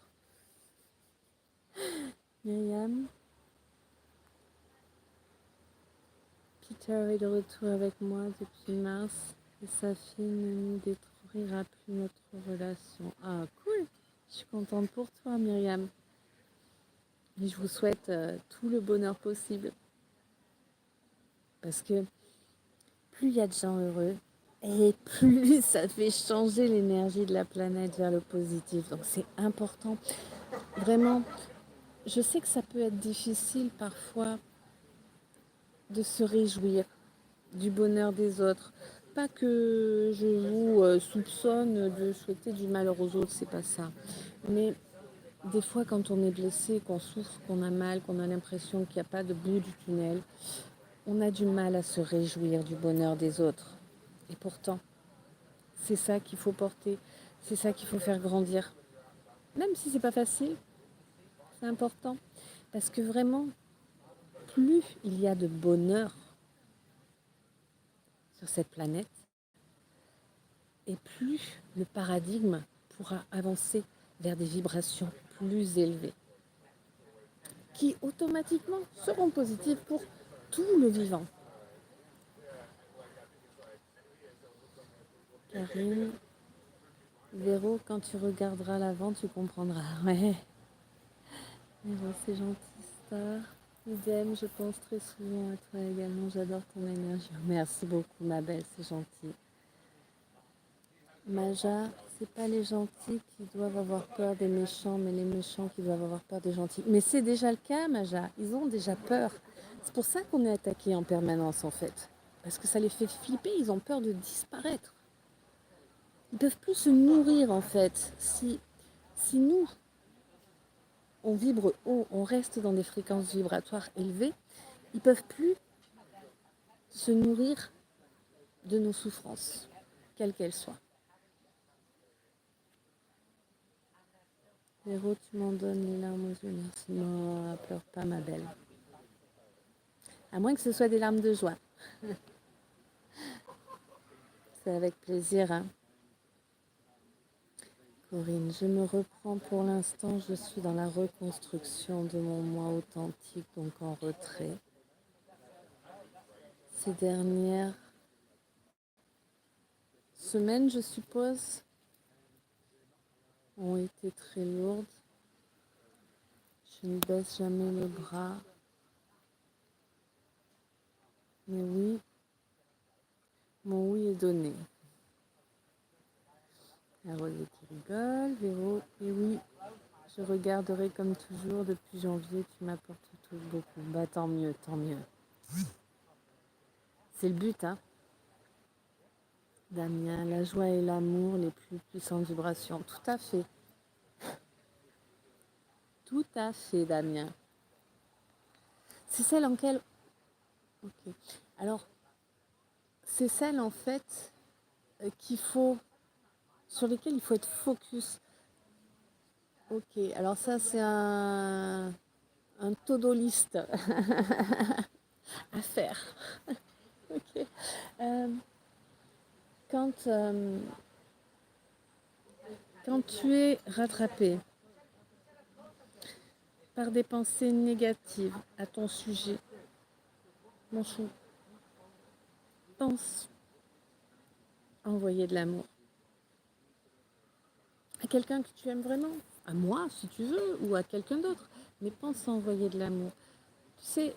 Myriam, Peter est de retour avec moi depuis mars et sa fille ne nous détruira plus notre relation. Ah, cool. Je suis contente pour toi, Myriam. Et je vous souhaite tout le bonheur possible. Parce que plus il y a de gens heureux, et plus ça fait changer l'énergie de la planète vers le positif. Donc c'est important. Vraiment, je sais que ça peut être difficile parfois de se réjouir du bonheur des autres. Pas que je vous soupçonne de souhaiter du malheur aux autres, c'est pas ça. Mais des fois, quand on est blessé, qu'on souffre, qu'on a mal, qu'on a l'impression qu'il n'y a pas de bout du tunnel, on a du mal à se réjouir du bonheur des autres. Et pourtant, c'est ça qu'il faut porter, c'est ça qu'il faut faire grandir. Même si c'est pas facile, c'est important. Parce que vraiment, plus il y a de bonheur sur cette planète, et plus le paradigme pourra avancer vers des vibrations plus élevées, qui automatiquement seront positives pour tout le vivant. Karine, Véro, quand tu regarderas l'avant, tu comprendras. Ouais. Véro, c'est gentil, star. Idem, je pense très souvent à toi également. J'adore ton énergie. Merci beaucoup, ma belle, c'est gentil. Maja, c'est pas les gentils qui doivent avoir peur des méchants, mais les méchants qui doivent avoir peur des gentils. Mais c'est déjà le cas, Maja. Ils ont déjà peur. C'est pour ça qu'on est attaqué en permanence, en fait. Parce que ça les fait flipper, ils ont peur de disparaître. Ils peuvent plus se nourrir, en fait. Si nous, on vibre haut, on reste dans des fréquences vibratoires élevées, ils peuvent plus se nourrir de nos souffrances, quelles qu'elles soient. Véro, tu m'en donnes les larmes aux yeux, merci. Non, pleure pas, ma belle. À moins que ce soit des larmes de joie. C'est avec plaisir. Hein. Corinne, je me reprends pour l'instant. Je suis dans la reconstruction de mon moi authentique, donc en retrait. Ces dernières semaines, je suppose, ont été très lourdes. Je ne baisse jamais les bras. Mais oui, mon oui est donné. La Rosée qui rigole, Véro, et oui, je regarderai comme toujours depuis janvier, tu m'apportes tout beaucoup. Bah tant mieux, tant mieux. C'est le but, hein. Damien, la joie et l'amour, les plus puissantes vibrations. Tout à fait. Tout à fait, Damien. C'est celle en laquelle... Ok. Alors, c'est celle en fait qu'il faut... sur lesquelles il faut être focus. Ok, alors ça c'est un to-do list à faire. Ok. Quand, quand tu es rattrapé par des pensées négatives à ton sujet, mon chou, pense à envoyer de l'amour à quelqu'un que tu aimes vraiment. à moi si tu veux, ou à quelqu'un d'autre, mais pense à envoyer de l'amour. Tu sais,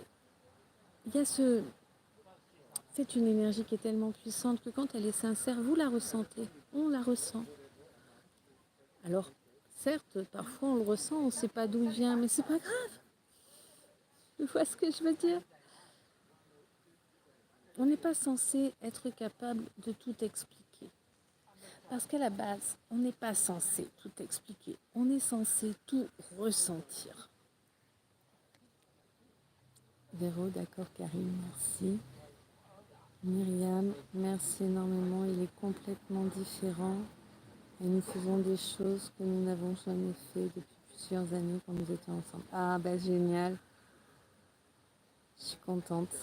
il y a c'est une énergie qui est tellement puissante que quand elle est sincère, vous la ressentez, on la ressent. Alors, certes, parfois on le ressent, on ne sait pas d'où il vient, mais c'est pas grave. Tu vois ce que je veux dire? On n'est pas censé être capable de tout expliquer. Parce qu'à la base, on n'est pas censé tout expliquer. On est censé tout ressentir. Véro, d'accord, Karine, merci. Myriam, merci énormément. Il est complètement différent. Et nous faisons des choses que nous n'avons jamais fait depuis plusieurs années quand nous étions ensemble. Ah, ben génial. Je suis contente.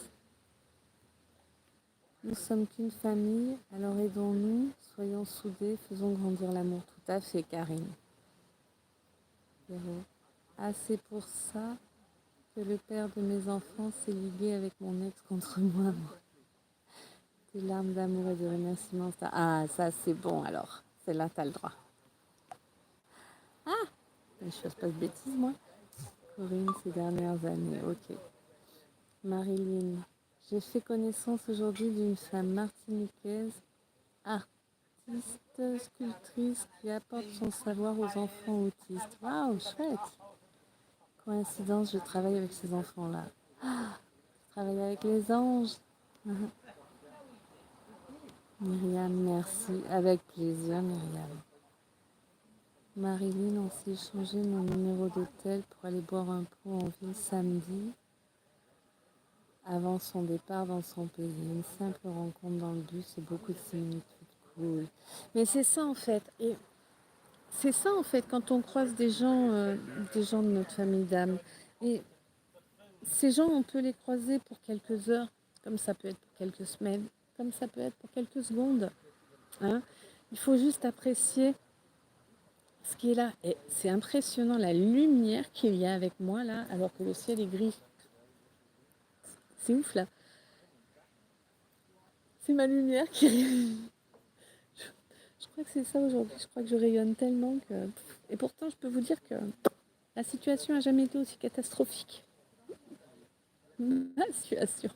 Nous sommes qu'une famille, alors aidons-nous, soyons soudés, faisons grandir l'amour. Tout à fait, Karine. Véro. Ah, c'est pour ça que le père de mes enfants s'est ligué avec mon ex contre moi. Des larmes d'amour et de remerciements. Ah, ça c'est bon alors. Celle-là, t'as le droit. Ah, je fasse pas de bêtises, moi. Corinne, ces dernières années, ok. Marilyn, j'ai fait connaissance aujourd'hui d'une femme martiniquaise, artiste, sculptrice, qui apporte son savoir aux enfants autistes. Waouh, chouette. Coïncidence, je travaille avec ces enfants-là. Je travaille avec les anges. Myriam, merci. Avec plaisir, Myriam. Marilyn, on s'est échangé mon numéro d'hôtel pour aller boire un pot en ville samedi, avant son départ dans son pays. Une simple rencontre dans le bus et beaucoup de similitudes. Cool. Mais c'est ça en fait. Et c'est ça en fait quand on croise des gens de notre famille d'âme. Et ces gens, on peut les croiser pour quelques heures, comme ça peut être pour quelques semaines, comme ça peut être pour quelques secondes. Hein. Il faut juste apprécier ce qui est là. Et c'est impressionnant la lumière qu'il y a avec moi là, alors que le ciel est gris. C'est ouf là. C'est ma lumière qui... Je crois que c'est ça aujourd'hui. Je crois que je rayonne tellement que... Et pourtant, je peux vous dire que la situation n'a jamais été aussi catastrophique. Ma situation.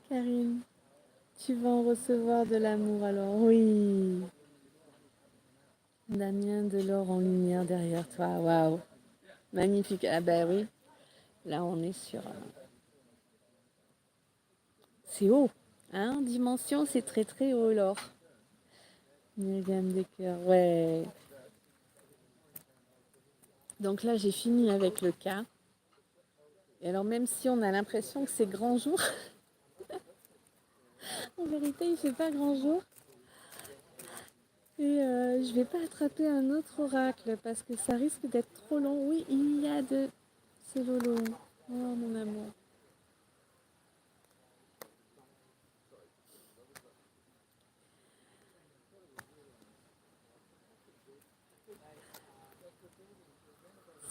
Karine, tu vas en recevoir de l'amour alors. Oui. Damien, de l'or en lumière derrière toi. Waouh. Magnifique. Ah ben oui. Là, on est sur... C'est haut. Hein, dimension, c'est très très haut l'or. Une gamme des cœurs. Ouais. Donc là, j'ai fini avec le cas. Et alors, même si on a l'impression que c'est grand jour, en vérité, il ne fait pas grand jour. Et je ne vais pas attraper un autre oracle parce que ça risque d'être trop long. Oui, il y a de... C'est Lolo. Oh, mon amour.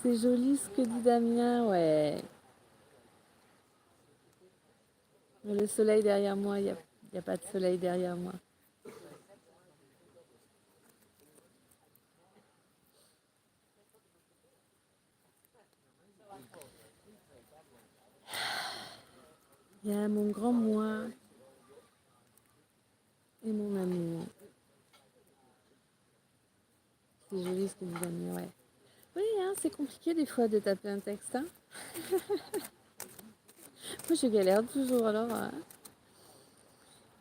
C'est joli ce que dit Damien, ouais. Mais le soleil derrière moi, il n'y a pas de soleil derrière moi. Il y a mon grand moi et mon amour. C'est joli ce que dit Damien, ouais. Oui, hein, c'est compliqué des fois de taper un texte. Hein. Moi, je galère toujours alors.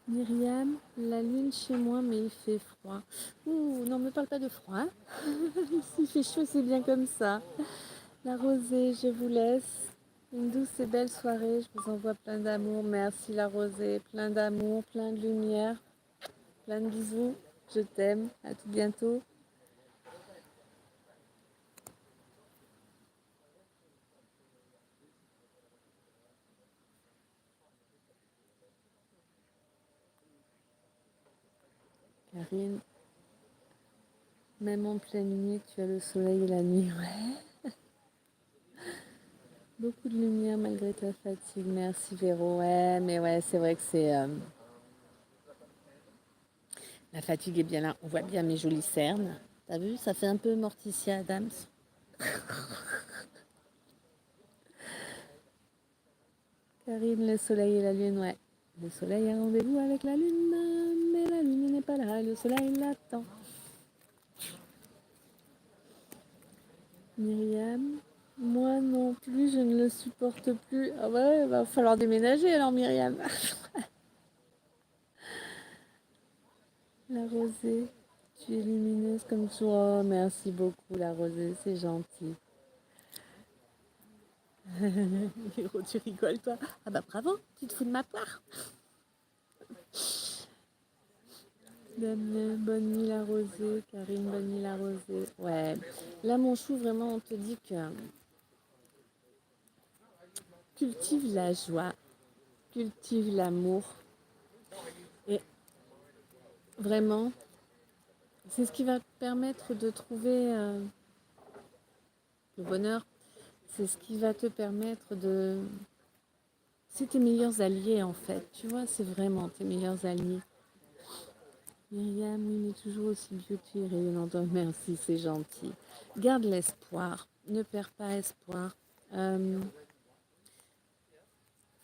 Myriam, la lune chez moi, mais il fait froid. Ouh, non, me parle pas de froid. Hein. S'il fait chaud, c'est bien comme ça. La rosée, je vous laisse. Une douce et belle soirée. Je vous envoie plein d'amour. Merci la rosée. Plein d'amour, plein de lumière. Plein de bisous. Je t'aime. À tout bientôt. Karine, même en pleine nuit, tu as le soleil et la nuit. Ouais. Beaucoup de lumière malgré ta fatigue. Merci Véro. Ouais, mais ouais, c'est vrai que La fatigue est bien là. On voit bien mes jolies cernes. T'as vu, ça fait un peu Morticia Adams. Karine, le soleil et la lune, ouais. Le soleil a rendez-vous avec la lune, mais la lune n'est pas là, le soleil l'attend. Myriam, moi non plus, je ne le supporte plus. Ah ouais, va falloir déménager alors Myriam. La rosée, tu es lumineuse comme toi. Oh, merci beaucoup la rosée, c'est gentil. Héros, tu rigoles toi. Ah bah bravo, tu te fous de ma part. Bonne nuit la rosée, Karine, bonne nuit la rosée. Ouais, là mon chou, vraiment, on te dit que cultive la joie, cultive l'amour. Et vraiment, c'est ce qui va te permettre de trouver le bonheur. C'est ce qui va te permettre de... C'est tes meilleurs alliés en fait, tu vois, c'est vraiment tes meilleurs alliés. Myriam, oui, mais toujours aussi beauty et rayonnante. Merci, c'est gentil. Garde l'espoir, ne perds pas espoir. Euh,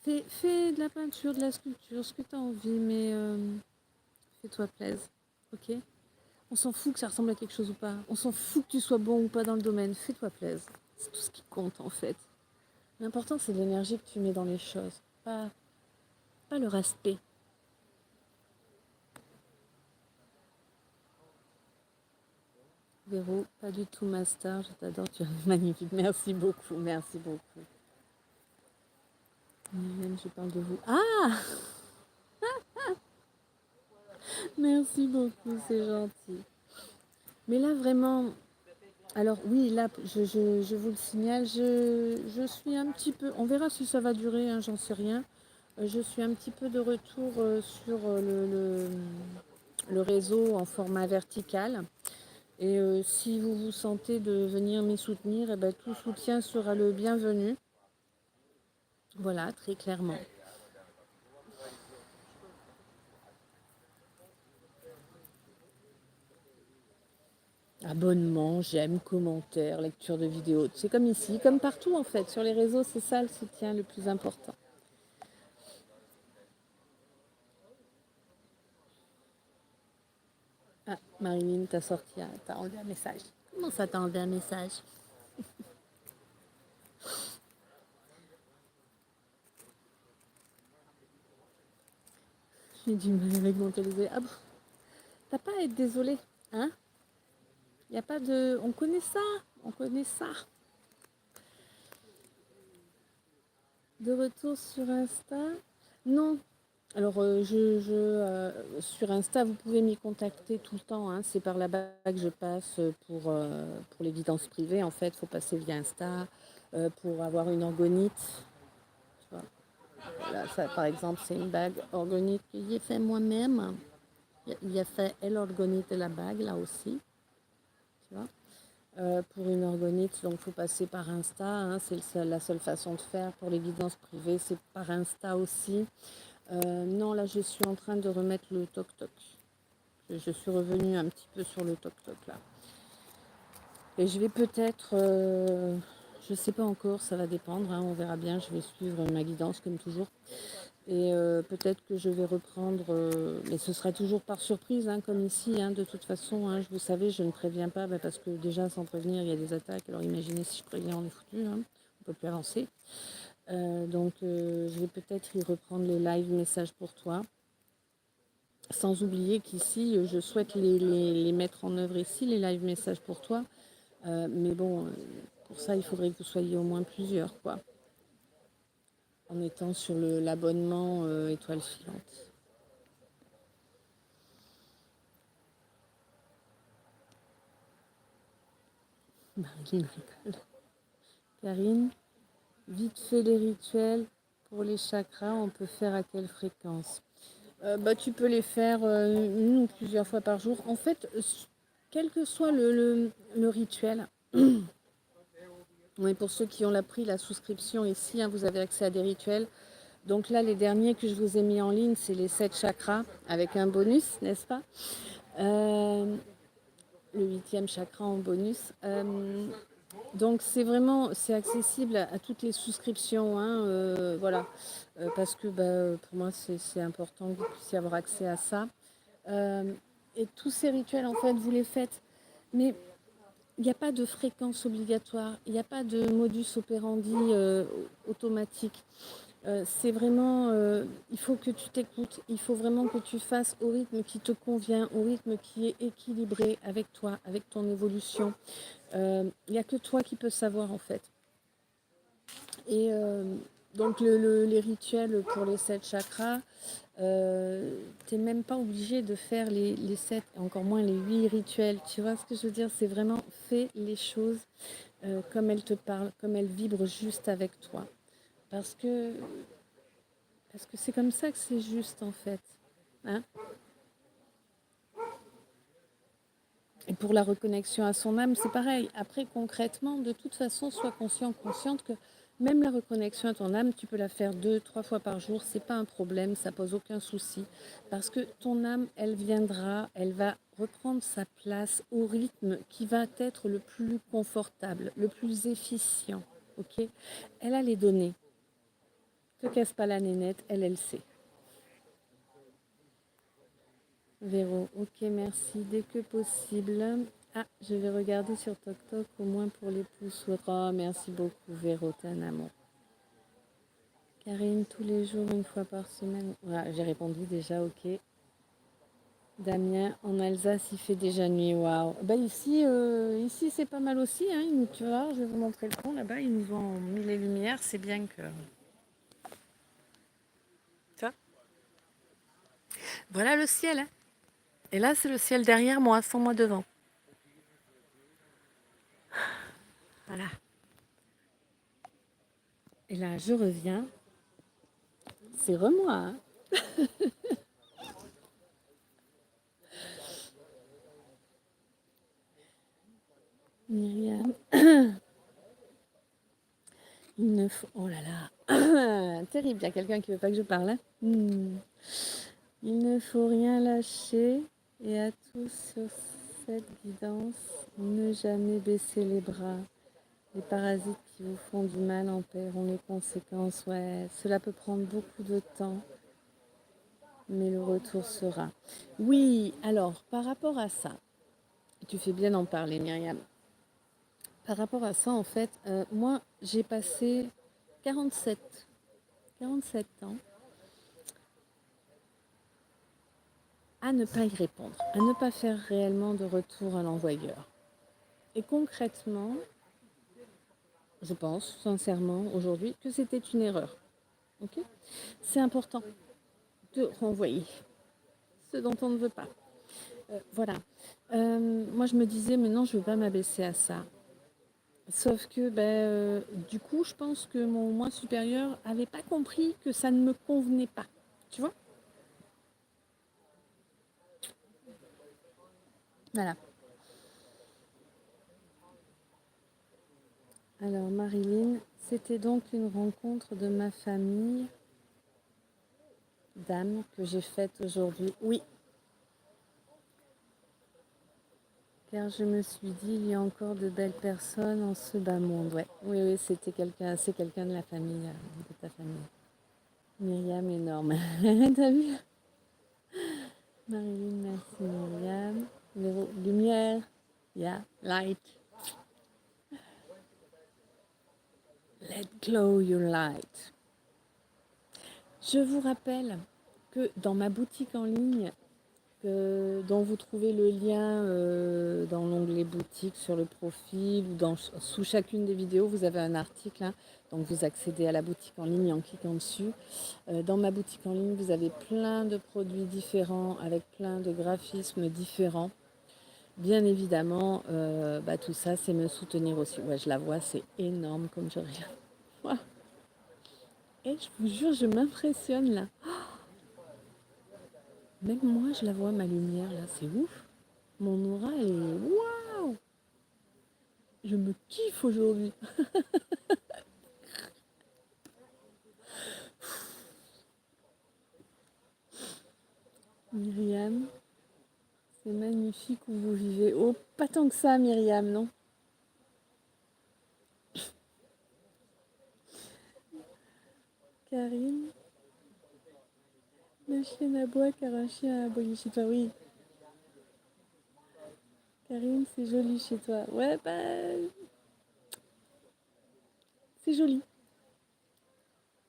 fais de la peinture, de la sculpture, ce que tu as envie, mais fais-toi plaisir, ok? On s'en fout que ça ressemble à quelque chose ou pas. On s'en fout que tu sois bon ou pas dans le domaine. Fais-toi plaisir. C'est tout ce qui compte en fait. L'important, c'est l'énergie que tu mets dans les choses, pas leur aspect. Véro, pas du tout master, je t'adore, tu es magnifique. Merci beaucoup, merci beaucoup. Myriam, je parle de vous. Ah, merci beaucoup, c'est gentil. Mais là, vraiment, alors oui, là, je vous le signale, je suis un petit peu, on verra si ça va durer, hein, j'en sais rien. Je suis un petit peu de retour sur le réseau en format vertical. Et si vous vous sentez de venir m'y soutenir, eh ben, tout soutien sera le bienvenu. Voilà, très clairement. Abonnement, j'aime, commentaire, lecture de vidéos. C'est comme ici, comme partout en fait. Sur les réseaux, c'est ça le soutien le plus important. Ah, Marilyn, t'as sorti, t'as enlevé un message. Comment ça t'a enlevé un message? J'ai du mal avec mon téléviseur. Ah bon, t'as pas à être désolé, hein? Y a pas de... On connaît ça, on connaît ça. De retour sur Insta? Non. Alors, sur Insta, vous pouvez m'y contacter tout le temps, hein. C'est par là-bas que je passe pour les guidances privées. En fait, il faut passer via Insta pour avoir une orgonite. Tu vois. Là, ça, par exemple, c'est une bague orgonite que j'ai fait moi-même. Il a fait l'orgonite et la bague, là aussi. Tu vois. Pour une orgonite, donc il faut passer par Insta, hein, c'est la seule façon de faire. Pour les guidances privées, c'est par Insta aussi. Non, là, je suis en train de remettre le toc-toc. Je suis revenue un petit peu sur le toc-toc, là. Et je vais peut-être, je ne sais pas encore, ça va dépendre, hein, on verra bien. Je vais suivre ma guidance, comme toujours. Et peut-être que je vais reprendre, mais ce sera toujours par surprise, hein, comme ici, hein, de toute façon, hein, vous savez, je ne préviens pas, parce que déjà, sans prévenir, il y a des attaques. Alors imaginez si je préviens, on est foutu, hein, on ne peut plus avancer. Donc je vais peut-être y reprendre les live messages pour toi. Sans oublier qu'ici, je souhaite les mettre en œuvre ici, les live messages pour toi. Mais bon, pour ça, il faudrait que vous soyez au moins plusieurs, quoi. En étant sur l'abonnement étoile filante. Marilyn rigole. Karine, vite fait les rituels pour les chakras, on peut faire à quelle fréquence? Tu peux les faire une ou plusieurs fois par jour. En fait, quel que soit le rituel, oui, pour ceux qui ont pris la souscription ici, hein, vous avez accès à des rituels. Donc là, les derniers que je vous ai mis en ligne, c'est les 7 chakras avec un bonus, n'est-ce pas? Euh, le 8e chakra en bonus. Donc c'est accessible à toutes les souscriptions, hein, voilà, parce que pour moi c'est important que vous puissiez avoir accès à ça. Euh, et tous ces rituels, en fait, vous les faites, mais il n'y a pas de fréquence obligatoire, il n'y a pas de modus operandi automatique. C'est vraiment, il faut que tu t'écoutes, il faut vraiment que tu fasses au rythme qui te convient, au rythme qui est équilibré avec toi, avec ton évolution. Il n'y a que toi qui peux savoir en fait. Et donc les rituels pour les 7 chakras, tu n'es même pas obligé de faire les 7, encore moins les 8 rituels. Tu vois ce que je veux dire? C'est vraiment fais les choses comme elles te parlent, comme elles vibrent juste avec toi. Parce que c'est comme ça que c'est juste en fait. Hein. Et pour la reconnexion à son âme, c'est pareil. Après, concrètement, de toute façon, sois conscient, consciente que même la reconnexion à ton âme, tu peux la faire 2, 3 fois par jour. C'est pas un problème, ça pose aucun souci. Parce que ton âme, elle viendra, elle va reprendre sa place au rythme qui va être le plus confortable, le plus efficient. Ok. Elle a les données. Ne te casse pas la nénette, elle sait. Véro, ok, merci. Dès que possible. Ah, je vais regarder sur TokTok au moins pour les pouces. Oh, merci beaucoup, Véro, t'es un amour. Karine, tous les jours, une fois par semaine. Voilà, j'ai répondu déjà, ok. Damien, en Alsace, il fait déjà nuit, waouh. Bah ici c'est pas mal aussi, hein. Tu vois, je vais vous montrer le pont là-bas, ils nous ont mis les lumières, c'est bien que. Tu vois. Voilà le ciel, hein. Et là, c'est le ciel derrière moi, sans moi devant. Voilà. Et là, je reviens. C'est moi, hein. Myriam. Il ne faut... Oh là là. Terrible, il y a quelqu'un qui veut pas que je parle. Hein. Il ne faut rien lâcher et à tous sur cette guidance, ne jamais baisser les bras. Les parasites qui vous font du mal en paieront les conséquences. Ouais, cela peut prendre beaucoup de temps, mais le retour sera. Oui, alors, par rapport à ça, tu fais bien d'en parler, Myriam. Par rapport à ça, en fait, moi, j'ai passé 47, 47 ans à ne pas y répondre, à ne pas faire réellement de retour à l'envoyeur. Et concrètement, je pense sincèrement aujourd'hui que c'était une erreur. Okay, c'est important de renvoyer ce dont on ne veut pas. Voilà. Moi, je me disais, mais non, je ne veux pas m'abaisser à ça. Sauf que, du coup, je pense que mon moi supérieur n'avait pas compris que ça ne me convenait pas. Tu vois? Voilà. Alors, Marilyn, c'était donc une rencontre de ma famille d'âme que j'ai faite aujourd'hui. Oui, car je me suis dit, il y a encore de belles personnes en ce bas monde. Ouais. Oui, oui, c'est quelqu'un de la famille, de ta famille. Myriam, énorme. T'as vu? Marilyn, merci Myriam. Lumière, yeah, light. Let glow your light. Je vous rappelle que dans ma boutique en ligne, dont vous trouvez le lien dans l'onglet boutique sur le profil ou sous chacune des vidéos, vous avez un article. Hein, donc vous accédez à la boutique en ligne en cliquant dessus. Dans ma boutique en ligne, vous avez plein de produits différents avec plein de graphismes différents. Bien évidemment, tout ça, c'est me soutenir aussi. Ouais, je la vois, c'est énorme comme je regarde. Et je vous jure, je m'impressionne là. Même moi, je la vois, ma lumière là, c'est ouf. Mon aura, elle est waouh. Je me kiffe aujourd'hui. Myriam, c'est magnifique où vous vivez. Oh, pas tant que ça, Myriam, non? Karine, le chien aboie car un chien a aboyé chez toi. Oui, Karine, c'est joli chez toi. Ouais, bah, c'est joli.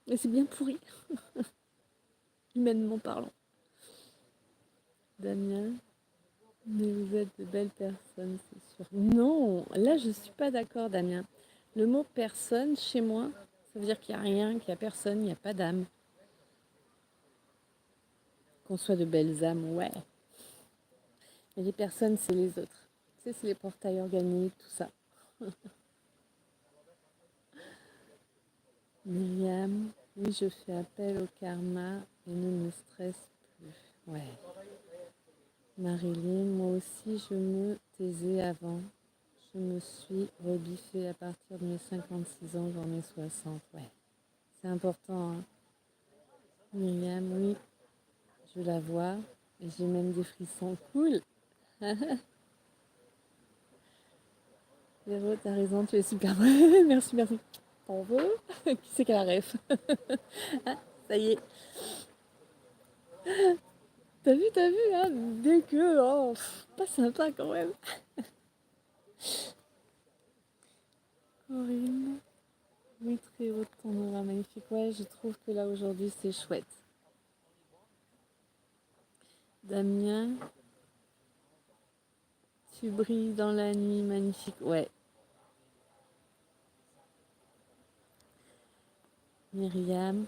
Mais c'est bien pourri, humainement parlant. Damien, mais vous êtes de belles personnes, c'est sûr. Non, là, je suis pas d'accord, Damien. Le mot personne, chez moi, ça veut dire qu'il n'y a rien, qu'il n'y a personne, il n'y a pas d'âme. Qu'on soit de belles âmes, ouais. Mais les personnes, c'est les autres. Tu sais, c'est les portails organiques, tout ça. Myriam, oui, je fais appel au karma et ne me stresse plus. Ouais. Marilyn, moi aussi, je me taisais avant. Je me suis rebiffée à partir de mes 56 ans, j'en ai 60. Ouais. C'est important, hein. Myriam, oui, je la vois. Et j'ai même des frissons. Cool. Véro, t'as raison, tu es super. Merci, merci. T'en veux? Qui c'est qu'elle a ref? Ah, ça y est. T'as vu, hein? Dès que, oh, pas sympa quand même. Corinne, oui, très haut ton aura magnifique. Ouais, je trouve que là aujourd'hui c'est chouette. Damien, tu brilles dans la nuit, magnifique. Ouais. Myriam,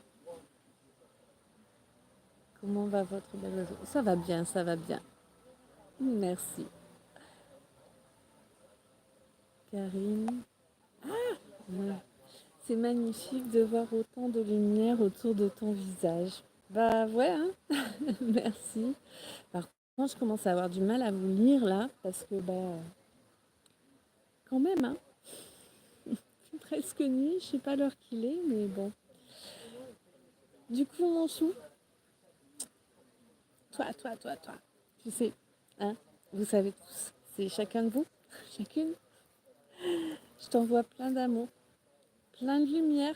comment va votre bel oiseau? Ça va bien, ça va bien. Merci. Karine, ouais. C'est magnifique de voir autant de lumière autour de ton visage. Bah ouais, hein. Merci. Par contre, je commence à avoir du mal à vous lire là, parce que bah quand même, hein. C'est presque nuit, je sais pas l'heure qu'il est, mais bon. Du coup, mon chou, toi, tu sais, hein, vous savez tous, c'est chacun de vous, chacune. Je t'envoie plein d'amour, plein de lumière,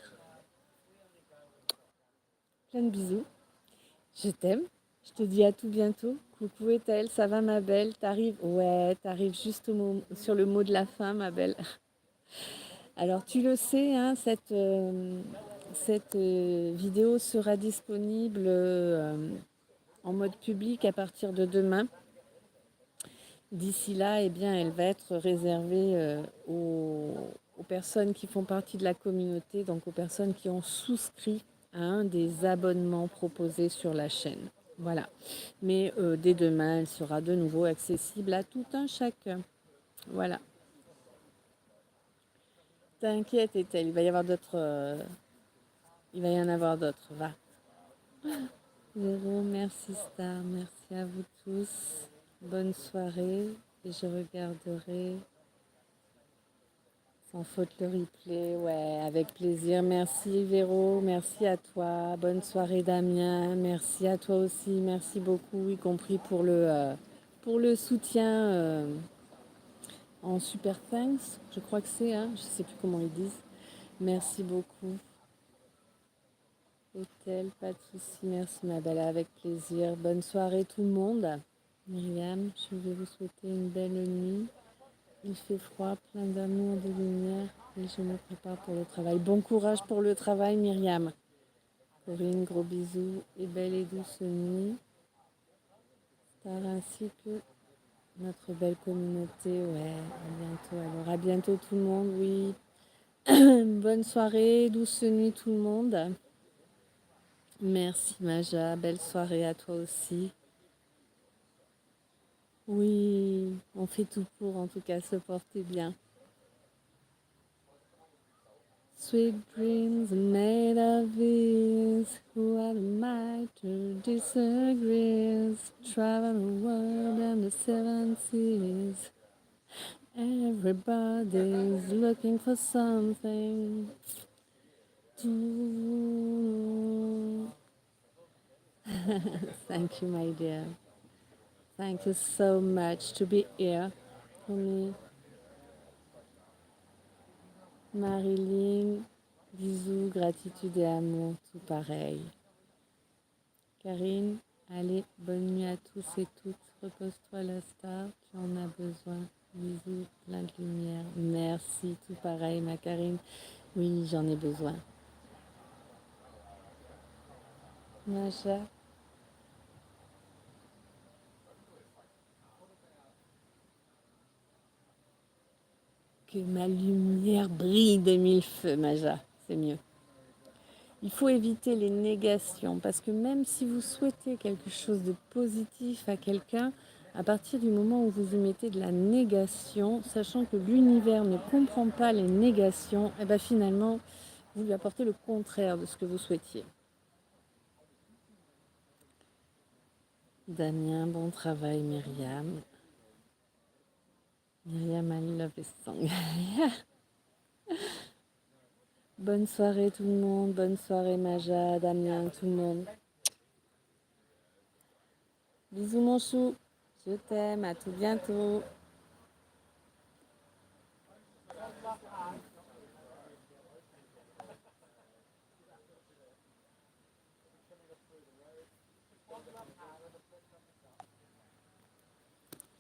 plein de bisous. Je t'aime. Je te dis à tout bientôt. Coucou Ethel, ça va ma belle? T'arrives? Ouais, t'arrives juste sur le mot de la fin, ma belle. Alors tu le sais, hein, cette vidéo sera disponible en mode public à partir de demain. D'ici là, eh bien, elle va être réservée aux personnes qui font partie de la communauté, donc aux personnes qui ont souscrit à un des abonnements proposés sur la chaîne. Voilà. Mais dès demain, elle sera de nouveau accessible à tout un chacun. Voilà. T'inquiète, Ethel, il va y avoir d'autres. Il va y en avoir d'autres. Va. Véro, merci Star, merci à vous tous. Bonne soirée et je regarderai sans faute le replay. Ouais, avec plaisir. Merci Véro, merci à toi. Bonne soirée Damien, merci à toi aussi. Merci beaucoup, y compris pour le soutien en super thanks. Je crois que c'est, hein, je sais plus comment ils disent. Merci beaucoup. Hôtel, pas de souci, merci ma belle, avec plaisir. Bonne soirée tout le monde. Myriam, je vais vous souhaiter une belle nuit. Il fait froid, plein d'amour, de lumière et je me prépare pour le travail. Bon courage pour le travail, Myriam. Corinne, gros bisous et belle et douce nuit. Star ainsi que notre belle communauté. Ouais, à bientôt. Alors à bientôt tout le monde, oui. Bonne soirée, douce nuit tout le monde. Merci Maja, belle soirée à toi aussi. Oui, on fait tout pour en tout cas se porter bien. Sweet dreams are made of these. Who am I to disagree? Travel the world and the seven seas. Everybody's looking for something to. Thank you, my dear. Thank you so much to be here for me. Marilyn, bisous, gratitude et amour, tout pareil. Karine, allez, bonne nuit à tous et toutes. Repose-toi la star, tu en as besoin. Bisous, plein de lumière. Merci, tout pareil, ma Karine. Oui, j'en ai besoin. Macha, que ma lumière brille de mille feux, Maja, c'est mieux. Il faut éviter les négations parce que même si vous souhaitez quelque chose de positif à quelqu'un, à partir du moment où vous y mettez de la négation, sachant que l'univers ne comprend pas les négations, et bien finalement, vous lui apportez le contraire de ce que vous souhaitiez. Damien, bon travail, Myriam. Myriam, I love this song. Bonne soirée tout le monde, bonne soirée Maja, Damien, tout le monde. Bisous mon chou, je t'aime, à tout bientôt.